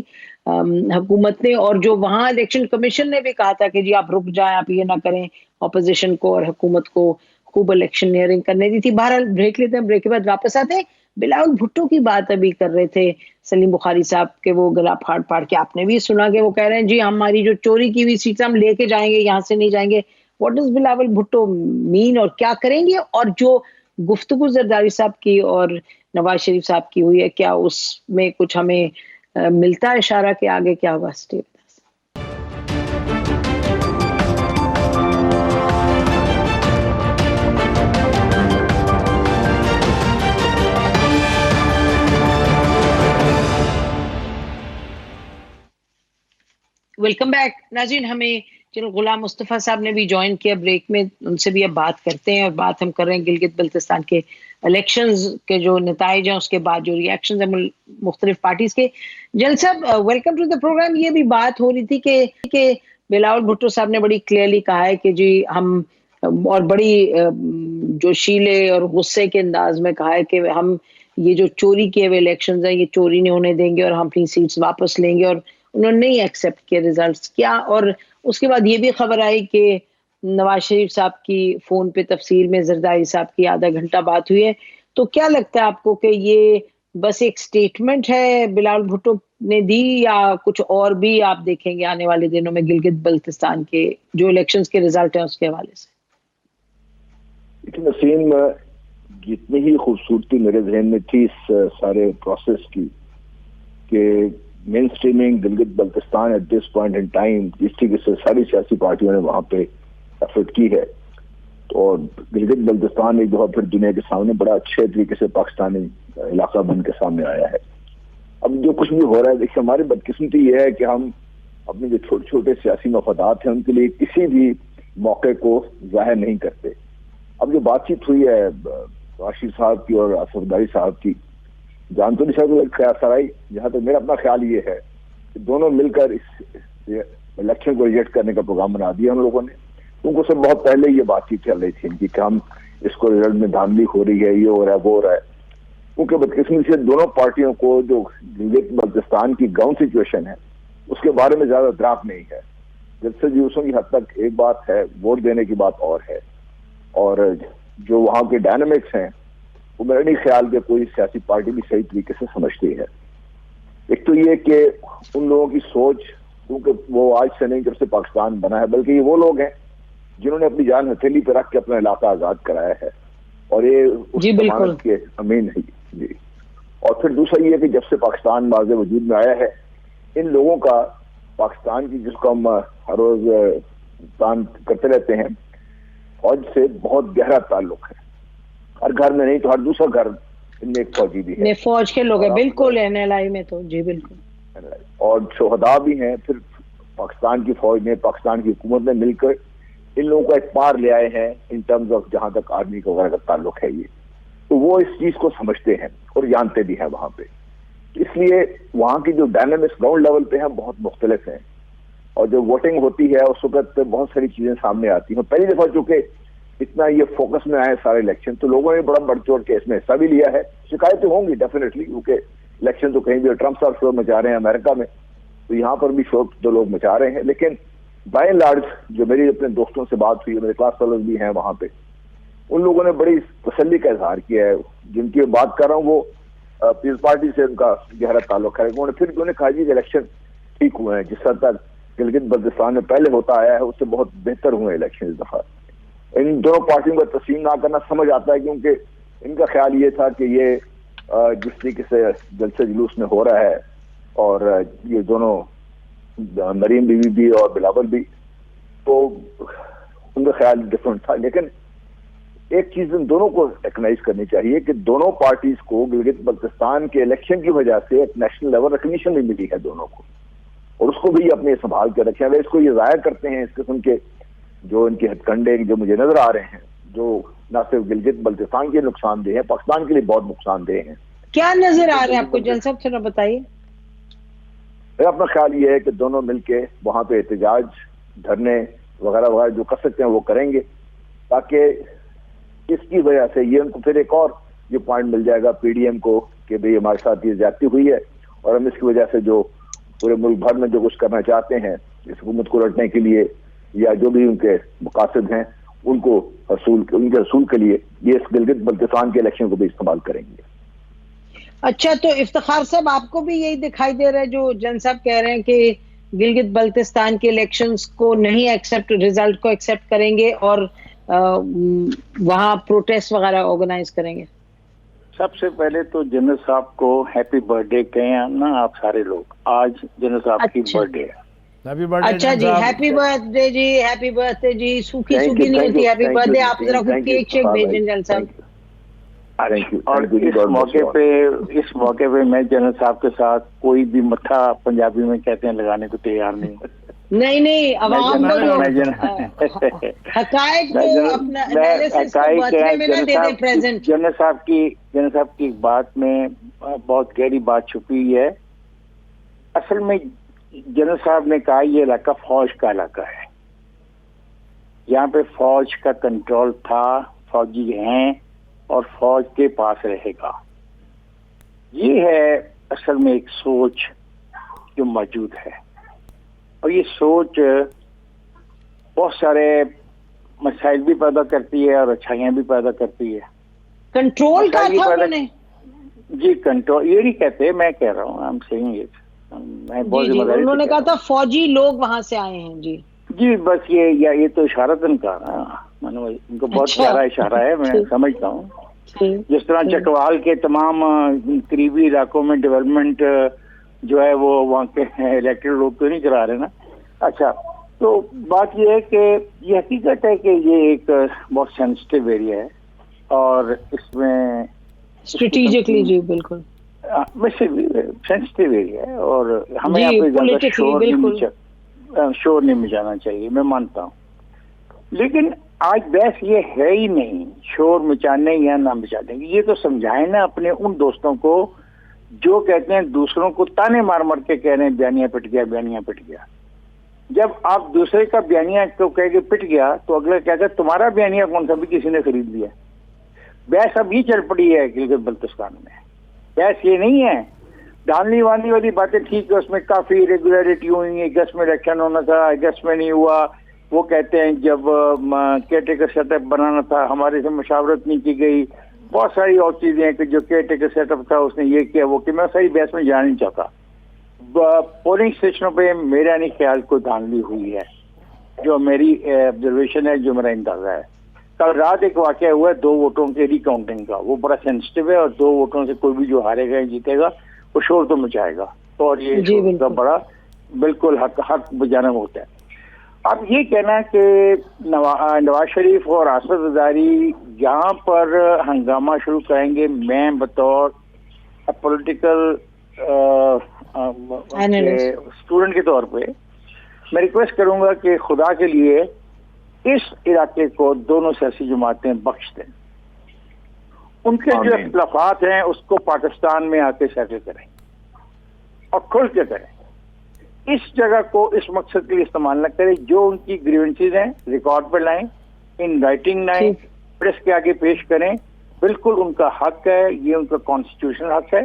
हुकूमत ने, और जो वहां इलेक्शन कमीशन ने भी कहा था कि जी आप रुक जाएं, आप ये ना करें, ऑपोजिशन को और हुकूमत को खूब इलेक्शनियरिंग करने दी थी। बहरहाल ब्रेक लेते हैं, ब्रेक के बाद वापस आते हैं। बिलावल भुट्टो की बात अभी कर रहे थे सलीम बुखारी साहब के, वो गला फाड़ फाड़ के आपने भी सुना कि वो कह रहे हैं जी हमारी जो चोरी की हुई सीट हम लेके जाएंगे, यहाँ से नहीं जाएंगे। What does Bilawal Bhutto mean और क्या करेंगे? और जो गुफ्तगू जरदारी साहब की और नवाज शरीफ साहब की हुई है, क्या उसमें कुछ हमें मिलता है इशारा के आगे क्या होगा? स्टे वेलकम बैक नाज़रीन। हमें चलो गुलाम मुस्तफ़ा साहब ने भी ज्वाइन किया ब्रेक में, उनसे भी अब बात करते हैं। और बात हम कर रहे हैं गिलगित बल्तिस्तान के इलेक्शंस के जो नताइज हैं, उसके बाद जो रिएक्शंस हैं मुख्तलिफ पार्टीज के। जल साहब वेलकम टू द प्रोग्राम। ये भी बात हो रही थी कि बिलावल भुट्टो साहब ने बड़ी क्लियरली कहा है कि जी हम, और बड़ी जोशीले और गुस्से के अंदाज में कहा है कि हम ये जो चोरी किए हुए इलेक्शंस हैं ये चोरी नहीं होने देंगे और हम अपनी सीट्स वापस लेंगे, और उन्होंने नहीं एक्सेप्ट किए रिजल्ट्स। क्या, और उसके बाद ये भी खबर आई कि नवाज शरीफ साहब की फोन पे तफसील में जरदारी साहब की आधा घंटा बात हुई है। तो क्या लगता है आपको कि ये बस एक स्टेटमेंट है बिलावल भुट्टो ने दी, या कुछ और भी आप देखेंगे आने वाले दिनों में गिलगित बल्तिस्तान के जो इलेक्शंस के रिजल्ट हैं उसके हवाले से? नसीम, जितनी ही खूबसूरती मेरे जहन में थी इस सारे प्रोसेस की कि main streaming Gilgit Baltistan at this point in time, जिस तरीके से सारी सियासी पार्टियों ने वहां पे एफर्ट की है, तो गिलगित बल्तिस्तान एक दफा फिर दुनिया के सामने बड़ा अच्छे तरीके से पाकिस्तानी इलाका बन के सामने आया है। अब जो कुछ भी हो रहा है, देखिए हमारी बदकिस्मती ये है कि हम अपने जो छोटे छोटे सियासी मफादात हैं उनके लिए किसी भी मौके को जाहिर नहीं करते। अब जो बातचीत हुई है राशिद साहब की और असफदारी साहब की, जान तो नहीं सकते सराई, जहां तक मेरा अपना ख्याल ये है कि दोनों मिलकर इस इलेक्शन को रिजेक्ट करने का प्रोग्राम बना दिया हम लोगों ने। उनको सब बहुत पहले ये बातचीत चल रही थी इनकी कि हम इसको रिजल्ट में धांधली हो रही है, ये हो रहा है, वो हो रहा है। क्योंकि बदकिस्मती से दोनों पार्टियों को जो गिलगित बल्तिस्तान की ग्राउंड सिचुएशन है उसके बारे में ज्यादा द्राक नहीं है। जबसे जूसों की हद तक एक बात है, वोट देने की बात और है, और जो वहां के डायनामिक्स हैं वो मेरा नहीं ख्याल कि कोई सियासी पार्टी भी सही तरीके से समझती है। एक तो ये कि उन लोगों की सोच, क्योंकि वो आज से नहीं जब से पाकिस्तान बना है, बल्कि ये वो लोग हैं जिन्होंने अपनी जान हथेली पर रख के अपना इलाका आजाद कराया है, और ये उस जमानत के अमीन है जी। और फिर दूसरा ये कि जब से पाकिस्तान बाज़ वजूद में आया है, इन लोगों का पाकिस्तान की, जिसको हम हर रोज तान करते रहते हैं, फौज से बहुत गहरा ताल्लुक है। हर घर में नहीं तो हर दूसरा घर इनमें एक फौजी भी है, फौज के लोग हैं बिल्कुल NLI में, तो जी बिल्कुल, और शोहदा भी हैं। फिर पाकिस्तान की फौज ने, पाकिस्तान की हुकूमत ने मिलकर इन लोगों को एक पार ले आए हैं इन टर्म्स ऑफ जहां तक आर्मी का वगैरह का ताल्लुक है ये, तो वो इस चीज को समझते हैं और जानते भी हैं वहां पे। इसलिए वहां की जो डायनामिक्स ग्राउंड लेवल पे है बहुत मुख्तलिफ हैं, और जो वोटिंग होती है उस वक्त बहुत सारी चीजें सामने आती हैं। पहली दफा चूंकि इतना ये फोकस में आए सारे इलेक्शन, तो लोगों ने बड़ा बढ़ चढ़ के इसमें हिस्सा भी लिया है। शिकायतें होंगी डेफिनेटली, क्योंकि इलेक्शन तो कहीं भी, ट्रंप साहब शोर मचा रहे हैं अमेरिका में, तो यहाँ पर भी शोर तो लोग मचा रहे हैं। लेकिन बाय एंड लार्ज जो मेरी अपने दोस्तों से बात हुई, मेरे क्लास फेलोज भी हैं वहां पे, उन लोगों ने बड़ी तसल्ली का इजहार किया है। जिनकी बात कर रहा हूँ वो पीपल्स पार्टी से उनका गहरा ताल्लुक है। उन्होंने कहा जी इलेक्शन ठीक हुए हैं, जिस हद तक गिलगित बल्तिस्तान में पहले होता आया है उससे बहुत बेहतर हुए इलेक्शन इस दफा। इन दोनों पार्टियों का तस्लीम ना करना समझ आता है, क्योंकि इनका ख्याल ये था कि ये जिस तरीके से जलसे जुलूस में हो रहा है, और ये दोनों मरीम बीवी भी और बिलावल भी, तो उनका ख्याल डिफरेंट था। लेकिन एक चीज इन दोनों को रिकग्नाइज करनी चाहिए कि दोनों पार्टीज को गिलगित बल्तिस्तान के इलेक्शन की वजह से एक नेशनल लेवल रिकग्निशन भी मिली है दोनों को, और उसको भी अपने संभाल कर रखे हैं। वे इसको ये जाहिर करते हैं इस किस्म के जो इनके हथकंडे जो मुझे नजर आ रहे हैं, जो न सिर्फ गिलगित बल्तिस्तान के नुकसानदेह है, पाकिस्तान के लिए बहुत नुकसानदेह हैं। क्या नजर आ रहे हैं आपको जन साहब, थोड़ा बताइए। मेरा अपना ख्याल ये है कि दोनों मिलके वहां पे एहतजाज, धरने वगैरह वगैरह जो कर सकते हैं वो करेंगे, ताकि इसकी वजह से ये उनको फिर एक और ये पॉइंट मिल जाएगा पीडीएम को कि भाई हमारे साथ ये ज्यादती हुई है, और हम इसकी वजह से जो पूरे मुल्क भर में जो कुछ करना चाहते हैं इस हुकूमत को लड़ने के लिए, या जो भी उनके मकासद हैं उनके हसूल के लिए ये इस गिलगित बल्तिस्तान के इलेक्शन को भी इस्तेमाल करेंगे। अच्छा, तो इफ्तिखार साहब आपको भी यही दिखाई दे रहा है जो जन साहब कह रहे हैं कि गिलगित बल्तिस्तान के इलेक्शंस को नहीं एक्सेप्ट, रिजल्ट को एक्सेप्ट करेंगे और वहां प्रोटेस्ट वगैरह ऑर्गेनाइज करेंगे? सबसे पहले तो जनरल साहब को हैप्पी बर्थडे कहें ना आप सारे लोग, आज जनरल साहब की बर्थडे है। Happy birthday. अच्छा जी, हैप्पी बर्थडे जी, हैप्पी बर्थडे जी। सूखी नहीं होती हैप्पी बर्थडे, आप जरा खुद केक शेक भेजें जनरल साहब। और इस मौके पे मैं जनरल साहब के साथ कोई भी मत्था पंजाबी में कहते हैं लगाने को तैयार नहीं। नहीं, अवाम को हकायक को अपना एनालिसिस को बर्थडे में ना दे दें प्रेजेंट। जनरल साहब की बात में बहुत गहरी बात छुपी है। असल में जनरल साहब ने कहा ये इलाका फौज का इलाका है, यहाँ पे फौज का कंट्रोल था, फौजी हैं और फौज के पास रहेगा। ये है असल में एक सोच जो मौजूद है, और ये सोच बहुत सारे मसाइल भी पैदा करती है और अच्छाइयाँ भी पैदा करती है। कंट्रोल का था उन्होंने जी, कंट्रोल ये नहीं कहते, मैं कह रहा हूँ, आई एम सेइंग इट, मैं बहुत जिम्मेदारी। उन्होंने कहा था फौजी लोग वहां से आए हैं जी। जी बस ये तो इशारतन कहा, इनको बहुत प्यारा इशारा है, मैं समझता हूँ। जिस तरह चकवाल के तमाम करीबी इलाकों में डेवलपमेंट जो है वो वहाँ के इलेक्टेड लोग तो नहीं करा रहे ना। अच्छा, तो बात ये है कि ये हकीकत है कि ये एक बहुत सेंसिटिव एरिया है, और इसमें स्ट्रेटेजिकली जी बिल्कुल वैसे भी सेंसिटिव एरिया है, और हमें यहाँ पे ज्यादा शोर नहीं मचाना चाहिए, मैं मानता हूँ। लेकिन आज बहस ये है ही नहीं शोर मचाने या ना मचाने की, ये तो समझाए ना अपने उन दोस्तों को जो कहते हैं दूसरों को ताने मार मार के कह रहे हैं बयानिया पिट गया, बयानिया पिट गया। जब आप दूसरे का बयानिया को कह के पिट गया तो अगला कहता है तुम्हारा बयानिया कौन सा भी किसी ने खरीद लिया। बहस अब ये चल पड़ी है गिलगित बल्तिस्तान में। बहस ये नहीं है, धांधली वांधली वाली बातें ठीक है, उसमें काफी इरेगुलरिटी हुई, अगस्त में इलेक्शन होना था, अगस्त में नहीं हुआ। वो कहते हैं जब केयरटेकर सेटअप बनाना था हमारे से मशावरत नहीं की गई, बहुत सारी और चीजें हैं कि जो केयरटेकर सेटअप था उसने ये किया वो कि मैं सारी बहस में जाना नहीं चाहता। पोलिंग स्टेशनों पे मेरा नहीं ख्याल कोई धांधली हुई है, जो मेरी ऑब्जर्वेशन है, जो मेरा अंदाजा है। कल रात एक वाकया हुआ है 2 वोटों के रिकाउंटिंग का, वो बड़ा सेंसिटिव है, और 2 वोटों से कोई भी जो हारेगा जीतेगा वो शोर तो मचाएगा, और ये शोर का बड़ा बिल्कुल हक बजाना होता है। अब ये कहना कि नवाज शरीफ और आसफ जरदारी यहाँ पर हंगामा शुरू करेंगे, मैं बतौर पॉलिटिकल स्टूडेंट के तौर पे मैं रिक्वेस्ट करूंगा कि खुदा के लिए इस इलाके को दोनों सियासी जमातें बख्श दें। उनके जो इख्तिलाफात हैं उसको पाकिस्तान में आके सेटल करें और खुल के करें। इस जगह को इस मकसद के लिए इस्तेमाल न करें। जो उनकी ग्रीवेंसेस हैं रिकॉर्ड पर लाएं, इन राइटिंग लाएं, प्रेस के आगे पेश करें। बिल्कुल उनका हक है, ये उनका कॉन्स्टिट्यूशनल हक है,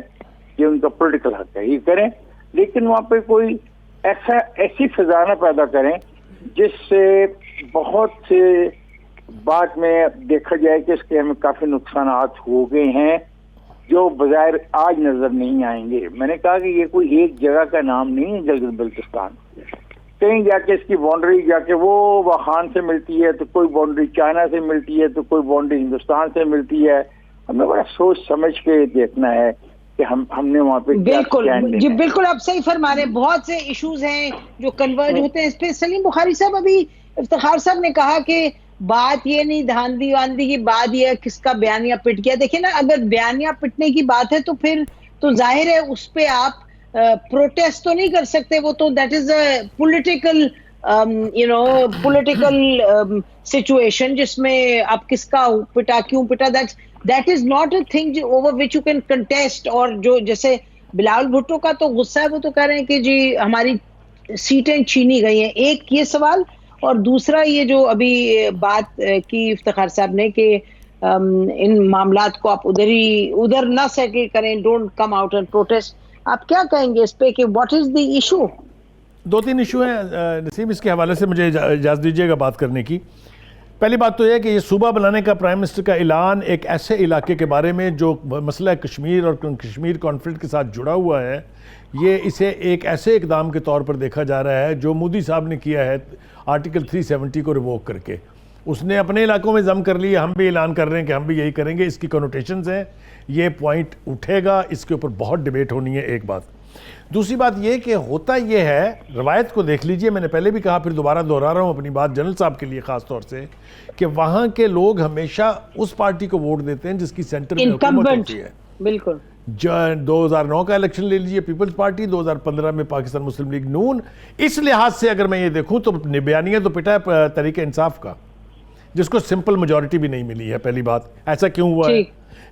ये उनका पॉलिटिकल हक है, ये करें। लेकिन वहां पे कोई ऐसी फिजा न पैदा करें जिससे बहुत से बाद में देखा जाए कि इसके हमें काफी नुकसानात हो गए हैं जो बजाय आज नजर नहीं आएंगे। मैंने कहा कि ये कोई एक जगह का नाम नहीं है गिलगित बल्तिस्तान। कहीं जाके इसकी बाउंड्री जाके वो वाखान से मिलती है, तो कोई बाउंड्री चाइना से मिलती है, तो कोई बाउंड्री हिंदुस्तान से मिलती है। हमें बड़ा सोच समझ के देखना है कि हमने वहाँ पे बिल्कुल जी, बिल्कुल आप सही फरमा रहे हैं। बहुत से इश्यूज हैं जो कन्वर्ज होते हैं इस पे। सलीम बुखारी साहब, अभी इफ्तिखार साहब ने कहा कि बात ये नहीं धांधली वांधी की, बात ये किसका बयानिया पिट गया। देखिए ना, अगर बयानिया पिटने की बात है तो फिर तो जाहिर है उस पे आप प्रोटेस्ट तो नहीं कर सकते। वो तो that is a political political situation जिसमें आप किसका पिटा क्यों पिटा, that is not a thing over which you can contest. और जो जैसे बिलावल भुट्टो का तो गुस्सा है, वो तो कह रहे हैं कि जी हमारी सीटें छीनी गई हैं। एक ये सवाल, और दूसरा ये जो अभी बात की इफ्तिखार साहब ने कि इन मामलात को आप उधर ना सेटल करें, don't come out and protest. आप क्या कहेंगे इस पे कि what is the issue? 2-3 issue हैं नसीम, इसके हवाले से मुझे इजाज़त दीजिएगा बात करने की। पहली बात तो यह कि ये सूबा बनाने का प्राइम मिनिस्टर का ऐलान एक ऐसे इलाके के बारे में जो मसला कश्मीर और कश्मीर कॉन्फ्लिक्ट के साथ जुड़ा हुआ है, ये इसे एक ऐसे इकदाम के तौर पर देखा जा रहा है जो मोदी साहब ने किया है आर्टिकल 370 को रिवोक करके। उसने अपने इलाकों में जम कर लिया, हम भी ऐलान कर रहे हैं कि हम भी यही करेंगे। इसकी कनोटेशंस हैं, ये पॉइंट उठेगा, इसके ऊपर बहुत डिबेट होनी है। एक बात। दूसरी बात ये कि होता ये है, रवायत को देख लीजिए, मैंने पहले भी कहा फिर दोबारा दोहरा रहा हूँ अपनी बात जनरल साहब के लिए ख़ास तौर से, कि वहाँ के लोग हमेशा उस पार्टी को वोट देते हैं जिसकी सेंटर में हुकूमत होती है। बिल्कुल। 2009 का इलेक्शन ले लीजिए, पीपल्स पार्टी, 2015 में पाकिस्तान मुस्लिम लीग नून। इस लिहाज से अगर मैं ये देखूं तो बयानिया तो पिटा है तरीके इंसाफ का, जिसको सिंपल मेजॉरिटी भी नहीं मिली है। पहली बात, ऐसा क्यों हुआ है?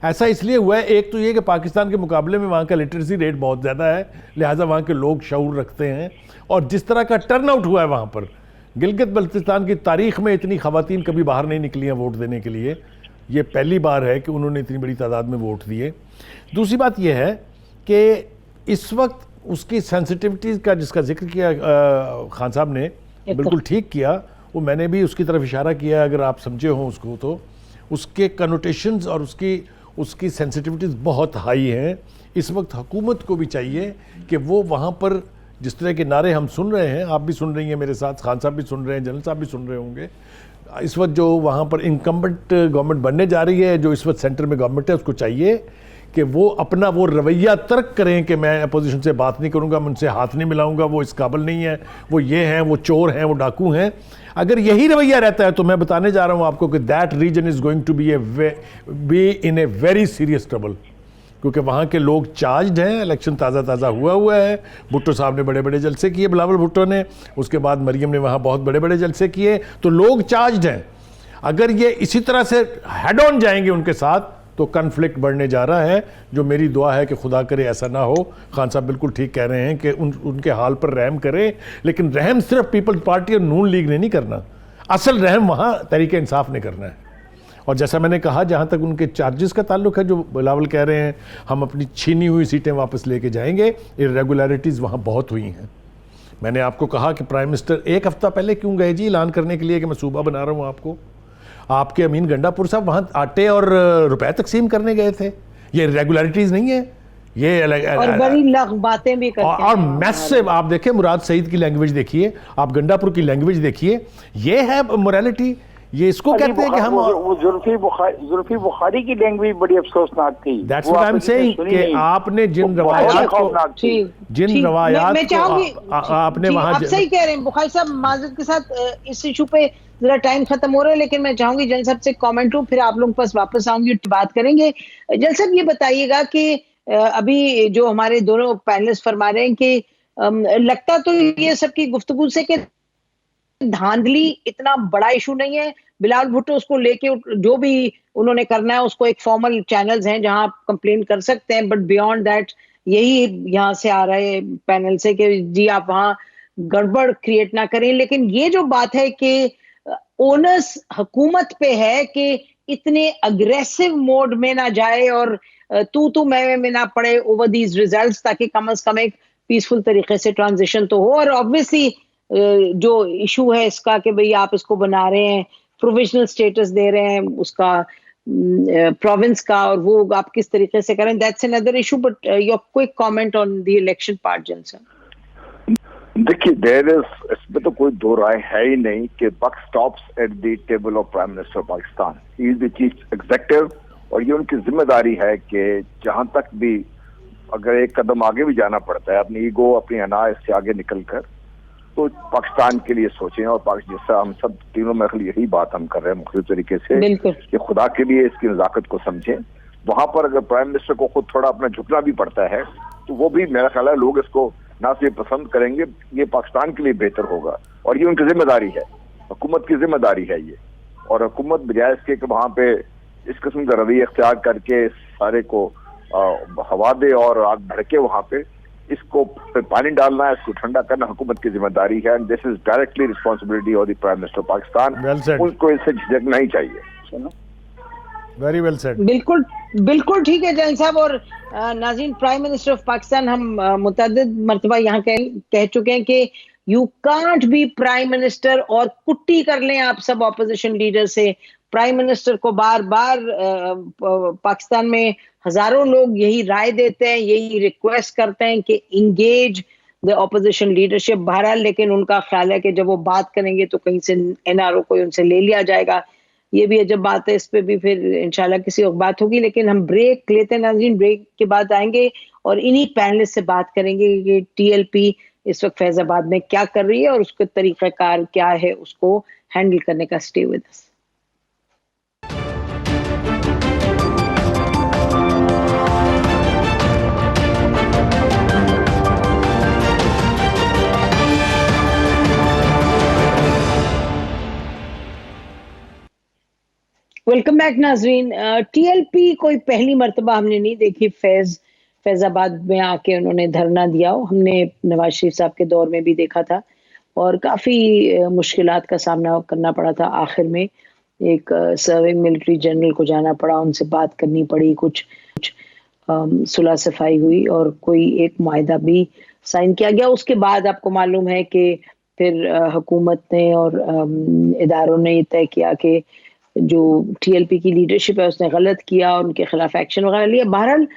ऐसा इसलिए हुआ है, एक तो ये कि पाकिस्तान के मुकाबले में वहाँ का लिटरेसी रेट बहुत ज़्यादा है, लिहाजा वहाँ के लोग शऊर रखते हैं। और जिस तरह का टर्न आउट हुआ है वहाँ पर, गिलगित बल्तिस्तान की तारीख में इतनी ख़वातीन कभी बाहर नहीं निकली हैं वोट देने के लिए। ये पहली बार है कि उन्होंने इतनी बड़ी तादाद में वोट दिए। दूसरी बात यह है कि इस वक्त उसकी सेंसिटिविटीज़ का जिसका जिक्र किया खान साहब ने, बिल्कुल ठीक किया। वो मैंने भी उसकी तरफ इशारा किया, अगर आप समझे हों उसको, तो उसके कनोटेशंस और उसकी सेंसिटिविटीज़ बहुत हाई हैं। इस वक्त हुकूमत को भी चाहिए कि वो वहाँ पर जिस तरह के नारे हम सुन रहे हैं, आप भी सुन रही हैं मेरे साथ, खान साहब भी सुन रहे हैं, जनरल साहब भी सुन रहे होंगे, इस वक्त जो वहाँ पर इनकम्बेंट गवर्नमेंट बनने जा रही है, जो इस वक्त सेंटर में गवर्नमेंट है, उसको चाहिए कि वो अपना वो रवैया तर्क करें कि मैं अपोजिशन से बात नहीं करूँगा, मैं उनसे हाथ नहीं मिलाऊंगा, वो इस काबिल नहीं है, वो ये हैं, वो चोर हैं, वो डाकू हैं। अगर यही रवैया रहता है तो मैं बताने जा रहा हूँ आपको कि that reason is going to be in a very serious trouble, क्योंकि वहाँ के लोग चार्ज्ड हैं। इलेक्शन ताज़ा हुआ है। भुट्टो साहब ने बड़े बड़े जलसे किए, बिलावल भुट्टो ने, उसके बाद मरियम ने वहाँ बहुत बड़े बड़े जलसे किए, तो लोग चार्ज्ड हैं। अगर ये इसी तरह से हेड ऑन जाएंगे उनके साथ तो कन्फ्लिक्ट बढ़ने जा रहा है, जो मेरी दुआ है कि खुदा करे ऐसा ना हो। खान साहब बिल्कुल ठीक कह रहे हैं कि उनके हाल पर रहम करे, लेकिन रहम सिर्फ पीपल्स पार्टी और नून लीग ने नहीं करना, असल रहम वहाँ तरीके इंसाफ ने करना है। और जैसा मैंने कहा, जहाँ तक उनके चार्जेस का ताल्लुक है, जो बिलावल कह रहे हैं हम अपनी छीनी हुई सीटें वापस लेके जाएंगे, इरेगुलरिटीज़ वहाँ बहुत हुई हैं। मैंने आपको कहा कि प्राइम मिनिस्टर एक हफ्ता पहले क्यों गए जी ऐलान करने के लिए कि मैं सूबा बना रहा हूँ आपको। आपके अमीन गंडापुर साहब वहाँ आटे और रुपए तकसीम करने गए थे। ये रेगुलरिटीज़ नहीं है, ये और बड़ी बातें भी करते हैं। और मैसिव, आप देखिए मुराद सईद की लैंग्वेज देखिए, आप गंडापुर की लैंग्वेज देखिए, ये है मोरालिटी। ये इसको कहते हैं कि हम वो जुल्फी बुखारी की लैंग्वेज बड़ी अफसोसनाक थी। That's what I am saying कि आपने जिन रवायात को आपने वहां, आप सही कह रहे हैं बुखारी साहब। माजरत के साथ इस इशू पे जरा टाइम खत्म हो रहा है, लेकिन मैं चाहूंगी जनरल साहब से कमेंट हो, फिर आप लोग पास वापस आऊंगी, बात करेंगे। जनरल साहब ये बताइएगा कि अभी जो हमारे दोनों पैनलिस्ट फरमा रहे हैं कि लगता तो ये सबकी गुफ्तगू से कि धांधली इतना बड़ा इशू नहीं है। बिलावल भुट्टो उसको लेके जो भी उन्होंने करना है, उसको एक फॉर्मल चैनल्स हैं जहां आप कंप्लेन कर सकते हैं, बट बियॉन्ड दैट यही यहाँ से आ रहे पैनल से कि जी आप वहां गड़बड़ क्रिएट ना करें। लेकिन ये जो बात है कि ओनस हुकूमत पे है कि इतने अग्रेसिव मोड में ना जाए और तू मैं में ना पड़े ओवर दीज रिजल्ट्स, ताकि कम से कम एक पीसफुल तरीके से ट्रांजिशन तो हो। और ऑब्वियसली जो इशू है इसका कि भाई आप इसको बना रहे हैं, प्रोविजनल स्टेटस दे रहे हैं उसका प्रोविंस का, और वो आप किस तरीके से करें, that's another issue. But your quick comment on the election part sir. देखिए, देयर इज, इसमें तो कोई दो राय है ही नहीं कि buck stops at the table of prime minister Pakistan. He is the chief executive और ये उनकी जिम्मेदारी है कि जहां तक भी अगर एक कदम आगे भी जाना पड़ता है, अपनी ईगो अपनी अना इससे आगे निकल कर, तो पाकिस्तान के लिए सोचें। और जैसा हम सब तीनों में यही बात हम कर रहे हैं मुख्तलिफ तरीके से कि खुदा के लिए इसकी नजाकत को समझें। वहां पर अगर प्राइम मिनिस्टर को खुद थोड़ा अपना झुकना भी पड़ता है तो वो भी मेरा ख्याल है लोग इसको ना सिर्फ पसंद करेंगे, ये पाकिस्तान के लिए बेहतर होगा। और ये उनकी जिम्मेदारी है, हुकूमत की जिम्मेदारी है ये। और हुकूमत बजाय इसके कि वहां पे इस किस्म का रवैया इख्तियार करके सारे को हवा दे और आग भड़के, वहां पे इसको पानी डालना है, इसको ठंडा करना हुकूमत की जिम्मेदारी है। And this is directly responsibility of the prime minister Pakistan. उनको इससे झिझकना ही चाहिए। Very well said. बिल्कुल बिल्कुल ठीक है जैन साहब। और नाज़रीन, प्राइम मिनिस्टर ऑफ पाकिस्तान हम मुतअद्दिद मर्तबा यहाँ कह चुके हैं कि you can't be prime minister और कुट्टी कर लें आप सब ऑपोजिशन लीडर से। प्राइम मिनिस्टर को बार बार पाकिस्तान में हजारों लोग यही राय देते हैं, यही रिक्वेस्ट करते हैं कि इंगेज द ऑपोजिशन लीडरशिप। बहरहाल लेकिन उनका ख्याल है कि जब वो बात करेंगे तो कहीं से एनआरओ को उनसे ले लिया जाएगा। ये भी अजब बात है, इस पे भी फिर इंशाल्लाह किसी और बात होगी। लेकिन हम ब्रेक लेते हैं नाज़रीन, ब्रेक के बाद आएंगे और इन्हीं पैनलिस्ट से बात करेंगे कि टीएलपी इस वक्त फैजाबाद में क्या कर रही है और उसका तरीक़ाकार क्या है उसको हैंडल करने का। Stay with us. Welcome back नाजरीन। टीएलपी कोई पहली मर्तबा हमने नहीं देखी फैजाबाद में आके उन्होंने धरना दिया हो। हमने नवाज शरीफ साहब के दौर में भी देखा था और काफ़ी मुश्किलात का सामना करना पड़ा था। आखिर में एक सर्विंग मिलिट्री जनरल को जाना पड़ा, उनसे बात करनी पड़ी, कुछ सुलह सफाई हुई और कोई एक मुआहदा भी साइन किया गया। उसके बाद आपको मालूम है कि फिर हुकूमत ने और इदारों ने ये तय किया कि जो टीएलपी की लीडरशिप है उसने गलत किया और उनके खिलाफ एक्शन वगैरह लिया। बहरहाल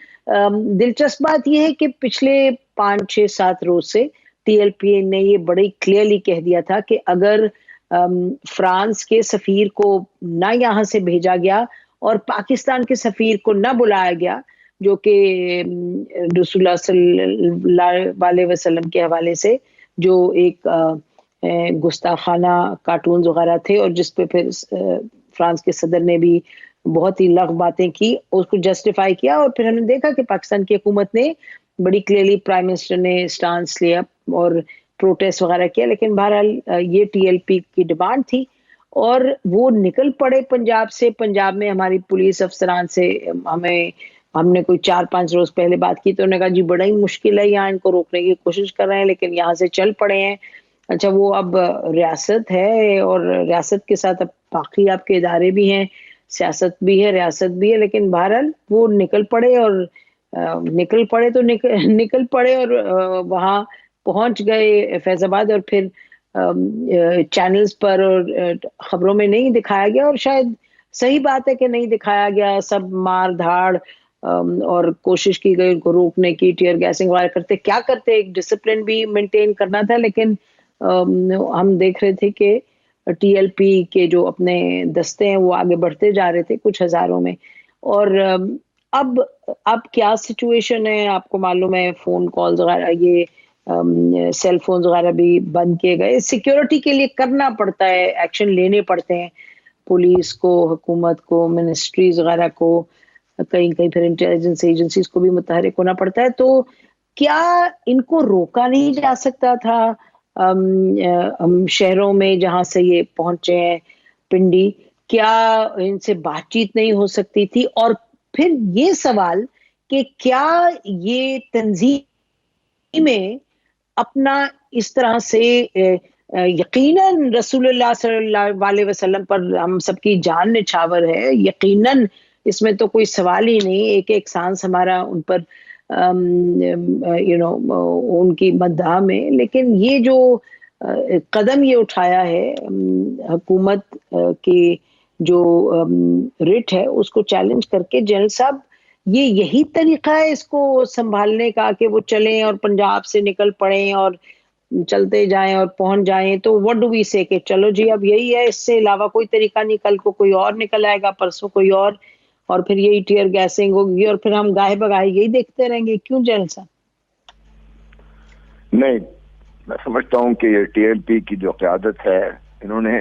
दिलचस्प बात यह है कि पिछले 5-6-7 रोज से टीएलपी ने ये बड़ी क्लियरली कह दिया था कि अगर फ्रांस के सफीर को ना यहाँ से भेजा गया और पाकिस्तान के सफीर को ना बुलाया गया, जो कि रसूलुल्लाह सल्लल्लाहु अलैहि वसल्लम के हवाले से जो एक गुस्ताखाना कार्टून वगैरह थे और जिस पे फिर फ्रांस के सदर ने भी बहुत ही लग बातें की, उसको जस्टिफाई किया। और फिर हमने देखा कि पाकिस्तान की हुकूमत ने बड़ी क्लियरली प्राइम मिनिस्टर ने स्टांस लिया और प्रोटेस्ट वगैरह किया। लेकिन बहरहाल ये टीएलपी की डिमांड थी और वो निकल पड़े पंजाब से। पंजाब में हमारी पुलिस अफसरान से हमने कोई 4-5 रोज पहले बात की तो उन्होंने कहा जी बड़ा ही मुश्किल है, यहाँ इनको रोकने की कोशिश कर रहे हैं लेकिन यहाँ से चल पड़े हैं। अच्छा, वो अब रियासत है और रियासत के साथ अब बाकी आपके इदारे भी हैं, सियासत भी है, रियासत भी है, लेकिन बहरहाल वो निकल पड़े और निकल पड़े और वहाँ पहुंच गए फैजाबाद। और फिर चैनल्स पर और खबरों में नहीं दिखाया गया और शायद सही बात है कि नहीं दिखाया गया। सब मार धाड़ और कोशिश की गई उनको रोकने की, टीयर गैसिंग वगैरह करते क्या करते, एक डिसिप्लिन भी मेंटेन करना था। लेकिन हम देख रहे थे कि टीएलपी के जो अपने दस्ते हैं वो आगे बढ़ते जा रहे थे कुछ हजारों में। और अब क्या सिचुएशन है आपको मालूम है, फोन कॉल्स वगैरह, ये सेल फोन वगैरह भी बंद किए गए। सिक्योरिटी के लिए करना पड़ता है, एक्शन लेने पड़ते हैं पुलिस को, हुकूमत को, मिनिस्ट्रीज वगैरह को, कहीं फिर इंटेलिजेंस एजेंसीज को भी मुतहरिक होना पड़ता है। तो क्या इनको रोका नहीं जा सकता था? शहरों में जहां से ये पहुंचे हैं, पिंडी, क्या इनसे बातचीत नहीं हो सकती थी? और फिर ये सवाल कि क्या ये तंजीमें अपना इस तरह से यकीनन रसूलुल्लाह सल्लल्लाहु अलैहि वसल्लम पर हम सबकी जान निछावर है, यकीनन इसमें तो कोई सवाल ही नहीं, एक एक सांस हमारा उन पर उनकी मद्दाह में, लेकिन ये जो कदम ये उठाया है हुकूमत की जो रिट है उसको चैलेंज करके, जनरल साहब ये यही तरीका है इसको संभालने का कि वो चलें और पंजाब से निकल पड़ें और चलते जाएं और पहुंच जाएं? तो व्हाट डू वी से कि चलो जी अब यही है, इससे अलावा कोई तरीका नहीं, कल को कोई और निकल आएगा, परसों कोई और फिर यही टीयर गैसिंग होगी और फिर हम गाहे बगाहे यही देखते रहेंगे? क्यों जनरल साहब? नहीं, मैं समझता हूं कि ये टीएलपी की जो क़यादत है, इन्होंने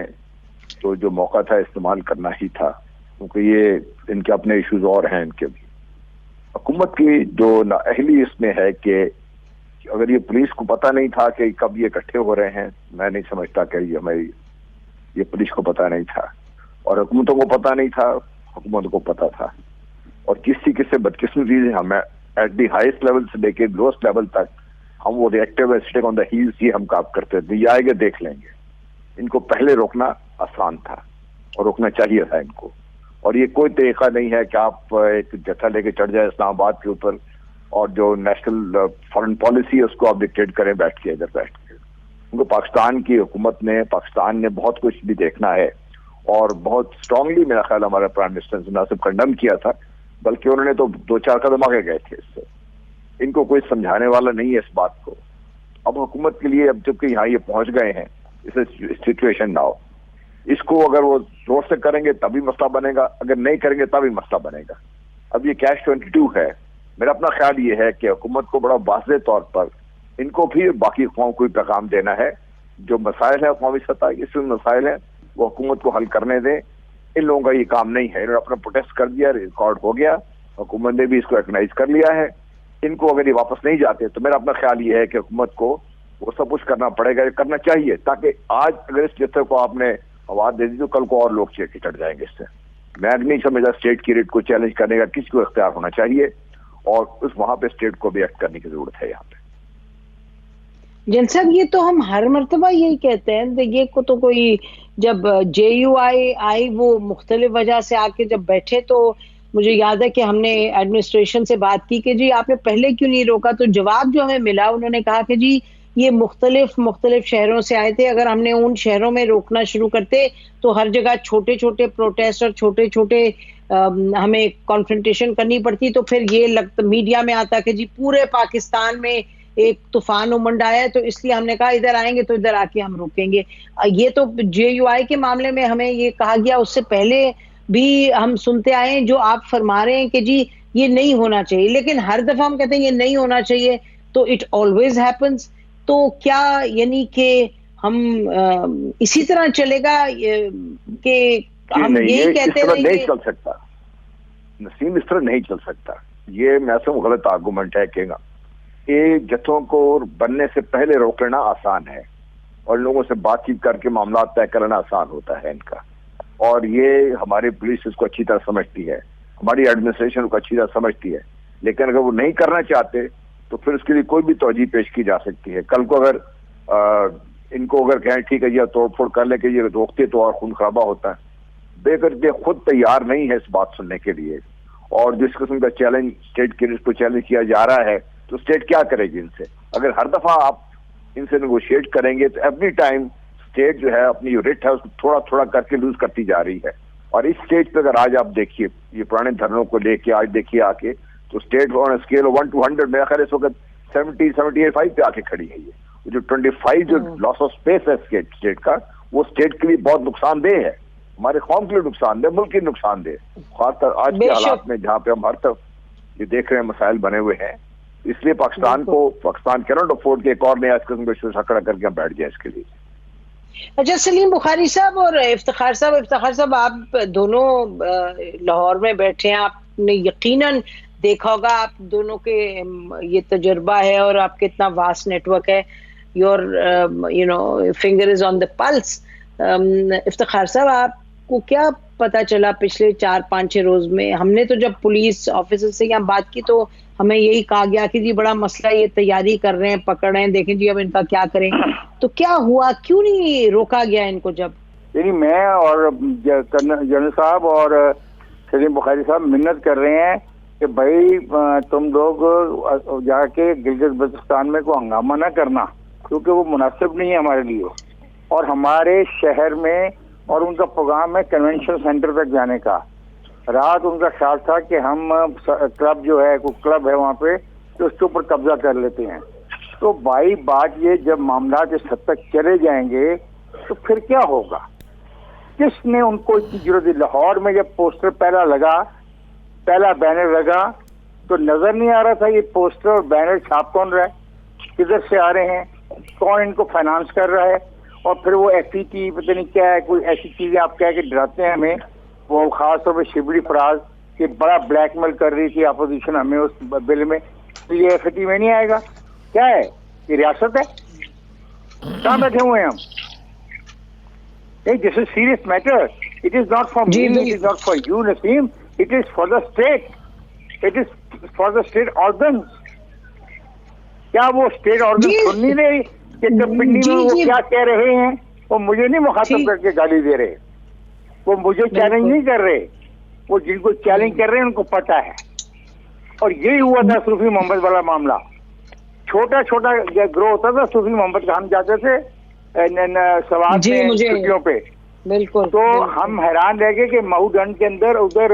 तो जो मौका था इस्तेमाल करना ही था, क्योंकि ये इनके अपने इश्यूज और हैं इनके भी। हुकूमत की जो नाअहली इसमें है कि अगर ये पुलिस को पता नहीं था कि कब ये इकट्ठे हो रहे हैं, मैं नहीं समझता कि ये पुलिस को पता नहीं था और हुकूमतों को पता नहीं था, हुकूमत को पता था। और किसी किसी बदकिस्मती से हमें एट दी हाईएस्ट लेवल से लेके लोएस्ट लेवल तक हम वो reactive stick on the heels ही हम काम करते थे, ये आएंगे देख लेंगे। इनको पहले रोकना आसान था और रोकना चाहिए था इनको। और ये कोई तरीका नहीं है कि आप एक जत्था लेके चढ़ जाए इस्लामाबाद के ऊपर और जो नेशनल फॉरेन पॉलिसी है उसको आप डिक्टेट करें बैठ के, इधर बैठ के। उनको पाकिस्तान की हुकूमत ने, पाकिस्तान ने बहुत कुछ भी देखना है और बहुत स्ट्रांगली मेरा ख्याल हमारे प्राइम मिनिस्टर ने ना सिर्फ कंडम किया था, बल्कि उन्होंने तो 2-4 कदम आगे गए थे इससे। इनको कोई समझाने वाला नहीं है इस बात को। अब हुकूमत के लिए, अब जबकि यहाँ ये पहुंच गए हैं, इस सिचुएशन नाउ, इसको अगर वो जोर से करेंगे तभी मसला बनेगा, अगर नहीं करेंगे तभी मसला बनेगा। अब ये कैश 22 है। मेरा अपना ख्याल ये है कि हुकूमत को बड़ा वाज़ेह तौर पर इनको भी बाकी कौम को पैगाम देना है, जो मसाइल है कौमी सतह, इसमें मसाइल है वो हुकूमत को हल करने दें। इन लोगों का ये काम नहीं है। इन्होंने अपना प्रोटेस्ट कर दिया, रिकॉर्ड हो गया, हुकूमत ने भी इसको रिकॉग्नाइज कर लिया है। इनको अगर ये वापस नहीं जाते तो मेरा अपना ख्याल ये है कि हुकूमत को वो सब कुछ करना पड़ेगा, करना चाहिए, ताकि आज अगर इस जत्थे को आपने आवाज दे दी तो कल को और लोग चढ़ जाएंगे इससे। मैं नहीं समझता स्टेट की रेट को चैलेंज करने का किसी को इख्तियार होना चाहिए और उस वहां पे स्टेट को भी एक्ट करने की जरूरत है। यहाँ पे जन साहब ये तो हम हर मर्तबा यही कहते हैं, ये को तो कोई जब JUI आई वो मुख्तलिफ वजह से आके जब बैठे तो मुझे याद है कि हमने एडमिनिस्ट्रेशन से बात की कि जी आपने पहले क्यों नहीं रोका, तो जवाब जो हमें मिला उन्होंने कहा कि जी ये मुख्तलिफ शहरों से आए थे, अगर हमने उन शहरों में रोकना शुरू करते तो हर जगह छोटे छोटे प्रोटेस्ट और छोटे छोटे हमें कॉन्फ्रंटेशन करनी पड़ती, तो फिर ये मीडिया में आता कि जी पूरे पाकिस्तान में एक तूफान उमंड आया है, तो इसलिए हमने कहा इधर आएंगे तो इधर आके हम रोकेंगे। ये तो JUI के मामले में हमें ये कहा गया, उससे पहले भी हम सुनते आए हैं जो आप फरमा रहे हैं कि जी ये नहीं होना चाहिए, लेकिन हर दफा हम कहते हैं ये नहीं होना चाहिए तो इट ऑलवेज हैपन्स। तो क्या यानी कि हम इसी तरह चलेगा कि हम यही कहते हैं? नहीं चल सकता नसीम, इस तरह नहीं चल सकता। ये मैं सब गलत आर्गूमेंट है कहना। ये जत्थों को बनने से पहले रोक लेना आसान है और लोगों से बातचीत करके मामला तय करना आसान होता है इनका, और ये हमारी पुलिस इसको अच्छी तरह समझती है, हमारी एडमिनिस्ट्रेशन को अच्छी तरह समझती है। लेकिन अगर वो नहीं करना चाहते तो फिर उसके लिए कोई भी तौजीह पेश की जा सकती है। कल को अगर इनको अगर कहें ठीक है ये तोड़फोड़ कर ले कि ये रोकते तो और खून खराबा होता है, बेगर ये खुद तैयार नहीं है इस बात सुनने के लिए, और जिस किस्म का चैलेंज स्टेट के इसको चैलेंज किया जा रहा है तो स्टेट क्या करेगी इनसे? अगर हर दफा आप इनसे नेगोशिएट करेंगे तो एवरी टाइम स्टेट जो है अपनी जो रेट है उसको थोड़ा थोड़ा करके लूज करती जा रही है। और इस स्टेज पे अगर आज आप देखिए ये पुराने धरनों को लेके आज देखिए आके, तो स्टेट ऑन स्केल 1 to 100 मेरा ख्याल इस वक्त 70-75 पे आके खड़ी है। ये जो 25 जो लॉस ऑफ स्पेस है स्टेट का, वो स्टेट के लिए बहुत नुकसानदेह है, हमारे कौम के लिए नुकसानदेह, मुल्क के नुकसानदेह, खासकर आज के हालात में जहाँ पे हम हर तरफ ये देख रहे हैं मसाइल बने हुए हैं। इसलिए पाकिस्तान कैनॉट अफोर्ड के एक और नया किस्म का खड़ा करके हम बैठ जाए इसके लिए। अच्छा सलीम बुखारी साहब और इफ्तिखार साहब आप दोनों लाहौर में बैठे हैं, आपने यकीनन देखा होगा, आप दोनों के ये तजुर्बा है और आपके इतना वास्ट नेटवर्क है। Your finger is on the pulse. Iftikhar साहब, आपको क्या पता चला पिछले 4-5-6 रोज में? हमने तो जब पुलिस ऑफिसर से यहाँ बात की तो हमें यही कहा गया कि जी बड़ा मसला, ये तैयारी कर रहे हैं, पकड़ रहे हैं, देखें जी अब इनका क्या करें। तो क्या हुआ, क्यों नहीं रोका गया इनको? जब मैं और जनरल साहब और सलीम बुखारी साहब मिन्नत कर रहे हैं कि भाई तुम लोग जाके गिलगित बल्तिस्तान में को हंगामा ना करना, क्योंकि वो मुनासिब नहीं है हमारे लिए। और हमारे शहर में और उनका प्रोग्राम है कन्वेंशन सेंटर तक जाने का। रात उनका ख्याल था कि हम क्लब जो है, कोई क्लब है वहाँ पे, तो उसके ऊपर कब्जा कर लेते हैं। तो भाई बात ये, जब मामला इस हद तक चले जाएंगे तो फिर क्या होगा? किसने उनको इतनी जरूरत दी? लाहौर में जब पोस्टर पहला बैनर लगा तो नजर नहीं आ रहा था ये पोस्टर और बैनर छाप कौन रहा है, किधर से आ रहे हैं, कौन इनको फाइनेंस कर रहा है? और फिर वो FET पता नहीं क्या है, कोई ऐसी चीजें आप कह के डराते हैं हमें। वो खासतौर पर शिबली फराज कि बड़ा ब्लैकमेल कर रही थी अपोजिशन हमें उस बिल में, तो ये FET में नहीं आएगा। क्या है ये, रियासत है? कहाँ बैठे हुए हैं हम? This is serious matter. It is not for me, it is not for you Naseem, it is for the state, it is for the state organ. क्या वो स्टेट ऑर्गन सुन नहीं रहे कि पिंडी में वो क्या कह रहे हैं? वो मुझे नहीं मुखातब करके गाली दे रहे, वो मुझे चैलेंज नहीं कर रहे, वो जिनको चैलेंज कर रहे हैं उनको पता है। और यही हुआ था सूफी मोहम्मद वाला मामला। छोटा छोटा ग्रो होता था सूफी मोहम्मद का, हम जाते थे सवाल में छुट्टियों पे, बिल्कुल। तो हम हैरान रह गए कि माहूगंज के अंदर उधर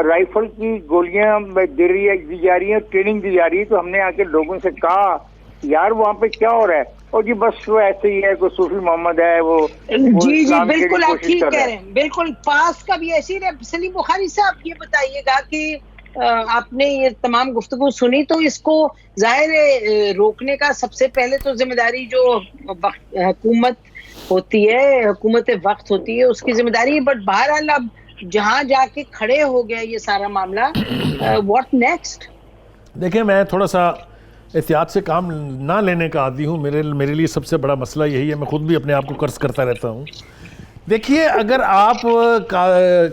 राइफल की गोलियां दी जा रही है, ट्रेनिंग दी जा रही है। तो हमने आके लोगों से कहा यार वहाँ पे क्या हो रहा है? और जी बस वो ऐसे ही है, कोई सूफी मोहम्मद है वो जी बिल्कुल आप ठीक कह रहे हैं। बिल्कुल पास का भी ऐसे ही। सलीम बुखारी साहब ये बताइएगा कि आपने ये तमाम गुफ्तगू सुनी, तो इसको जाहिर है रोकने का सबसे पहले तो जिम्मेदारी जो हुकूमत होती है, हुकूमत वक्त होती है, उसकी जिम्मेदारी है। बट बहरहाल अब जहां जाके खड़े हो गया ये सारा मामला, व्हाट नेक्स्ट? देखिए, मैं थोड़ा सा एहतियात से काम ना लेने का आदी हूँ। मेरे लिए सबसे बड़ा मसला यही है, मैं खुद भी अपने आप को कर्ज करता रहता हूँ। देखिए, अगर आप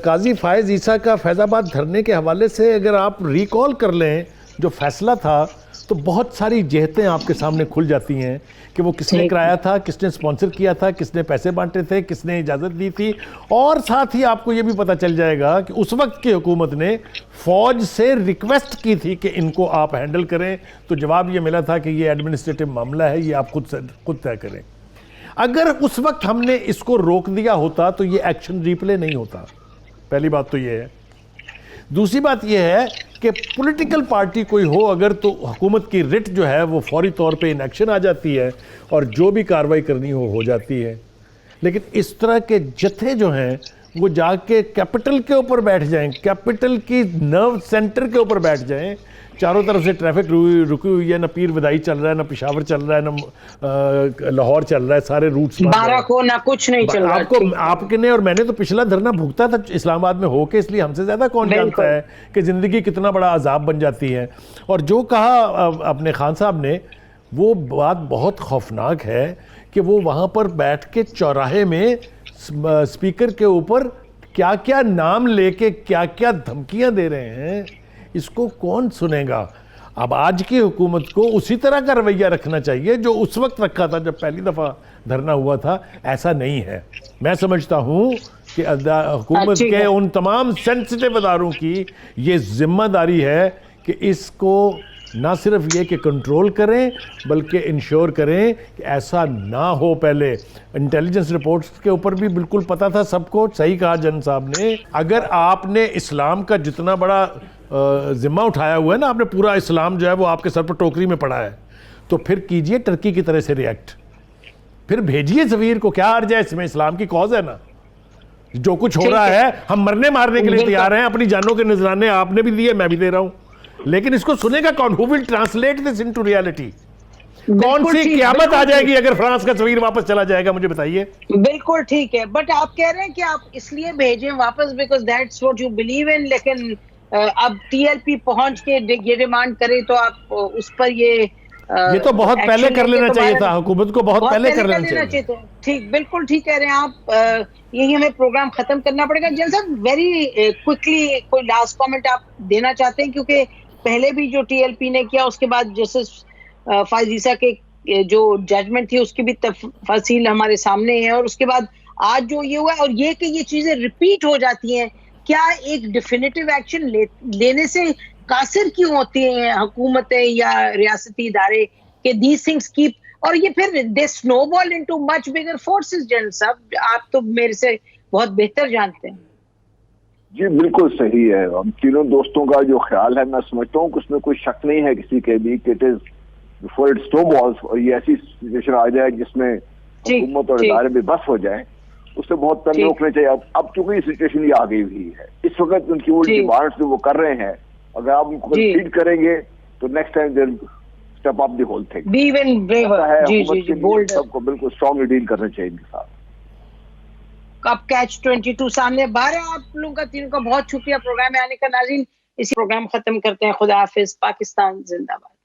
काजी फायज़ ईसा का फैज़ाबाद धरने के हवाले से अगर आप रिकॉल कर लें जो फैसला था, तो बहुत सारी जेहतें आपके सामने खुल जाती हैं कि वो किसने कराया था, किसने स्पॉन्सर किया था, किसने पैसे बांटे थे, किसने इजाज़त दी थी। और साथ ही आपको ये भी पता चल जाएगा कि उस वक्त की हुकूमत ने फ़ौज से रिक्वेस्ट की थी कि इनको आप हैंडल करें, तो जवाब ये मिला था कि ये एडमिनिस्ट्रेटिव मामला है, ये आप खुद तय करें। अगर उस वक्त हमने इसको रोक दिया होता तो ये एक्शन रिप्ले नहीं होता। पहली बात तो ये है। दूसरी बात ये है कि पॉलिटिकल पार्टी कोई हो अगर, तो हुकूमत की रिट जो है वो फौरी तौर पे इन एक्शन आ जाती है और जो भी कार्रवाई करनी हो जाती है। लेकिन इस तरह के जत्थे जो हैं वो जाके कैपिटल के ऊपर बैठ जाएं, कैपिटल की नर्व सेंटर के ऊपर बैठ जाएं। चारों तरफ से ट्रैफिक रुकी हुई है, ना पीर विदाई चल रहा है, ना पेशावर चल रहा है, ना लाहौर चल रहा है, सारे रूट्स को ना कुछ नहीं चल रहा। आपने और मैंने तो पिछला धरना भुगता था इस्लामाबाद में होके, इसलिए हमसे ज़्यादा कौन जानता है कि ज़िंदगी कितना बड़ा अजाब बन जाती है। और जो कहा अपने खान साहब ने, वो बात बहुत खौफनाक है कि वो वहाँ पर बैठ के चौराहे में स्पीकर के ऊपर क्या क्या नाम लेके क्या क्या धमकियाँ दे रहे हैं, इसको कौन सुनेगा? अब आज की हुकूमत को उसी तरह का रवैया रखना चाहिए जो उस वक्त रखा था जब पहली दफ़ा धरना हुआ था। ऐसा नहीं है। मैं समझता हूँ कि हुकूमत के उन तमाम सेंसिटिव अदारों की ये जिम्मेदारी है कि इसको ना सिर्फ ये कि कंट्रोल करें बल्कि इंश्योर करें कि ऐसा ना हो। पहले इंटेलिजेंस रिपोर्ट्स के ऊपर भी बिल्कुल पता था सबको। सही कहा जन साहब ने, अगर आपने इस्लाम का जितना बड़ा जिम्मा उठाया हुआ है ना, आपने पूरा इस्लाम जो है वो आपके सर पर टोकरी में पड़ा है, तो फिर कीजिए टर्की की तरह से रिएक्ट, फिर भेजिए सफीर को। क्या अर्ज है इसमें? इस्लाम की कॉज है ना। जो कुछ हो रहा है हम मरने मारने के लिए तैयार हैं, अपनी जानों के नजराने आपने भी दिए, मैं भी दे रहा हूं, लेकिन इसको सुनेगा कौन? Who will translate this into reality? कौन सी क़यामत आ जाएगी अगर फ्रांस का सफीर वापस चला जाएगा? मुझे बताइए। बिल्कुल ठीक है, बट आप कह रहे हैं कि आप इसलिए भेजें वापस because that's what you believe in, लेकिन अब TLP पहुंच के ये डिमांड करे तो आप उस पर ये ये तो बहुत पहले कर लेना चाहिए था, हुकूमत को बहुत पहले कर लेना चाहिए था। ठीक, बिल्कुल ठीक कह रहे हैं आप। यही हमें प्रोग्राम खत्म करना पड़ेगा। जैन साहब, वेरी क्विकली कोई लास्ट कमेंट आप देना चाहते हैं, क्योंकि पहले भी जो टीएलपी ने किया, उसके बाद जस्टिस फाइज ईसा के जो जजमेंट थी उसकी भी तफसील हमारे सामने है, और उसके बाद आज जो ये हुआ, और ये कि ये चीजें रिपीट हो जाती हैं, क्या एक डिफिनिटिव एक्शन लेने से कासिर क्यों होती हैं हुकूमतें या रियासती इदारे के दीज थिंग्स कीप, और ये फिर they snowball into much bigger forces? General साहब, आप तो मेरे से बहुत बेहतर जानते हैं। जी बिल्कुल सही है। हम तीनों दोस्तों का जो ख्याल है, मैं समझता हूँ कि उसमें कोई शक नहीं है किसी के भी कि it is before it snowballs, और ये ऐसी सिचुएशन आ जाए जिसमें हुकूमत और इदारे भी बस हो जाए, उससे बहुत पहले रोकने चाहिए। अब चूंकि ये सिचुएशन ये आ गई हुई है, इस वक्त उनकी वो डिमांड्स जो वो कर रहे हैं, अगर आप उनको कंसीड करेंगे तो next time they step up the whole thing, be even braver. जी, बोल्ड, सबको बिल्कुल स्ट्रांगली डील करना चाहिए इनके साथ। अब कैच 22 सामने बाहर है। आप लोगों का तीनों का बहुत शुक्रिया प्रोग्राम में आने का। नाज़रीन, इसी प्रोग्राम खत्म करते हैं। खुदा हाफिज। पाकिस्तान जिंदाबाद।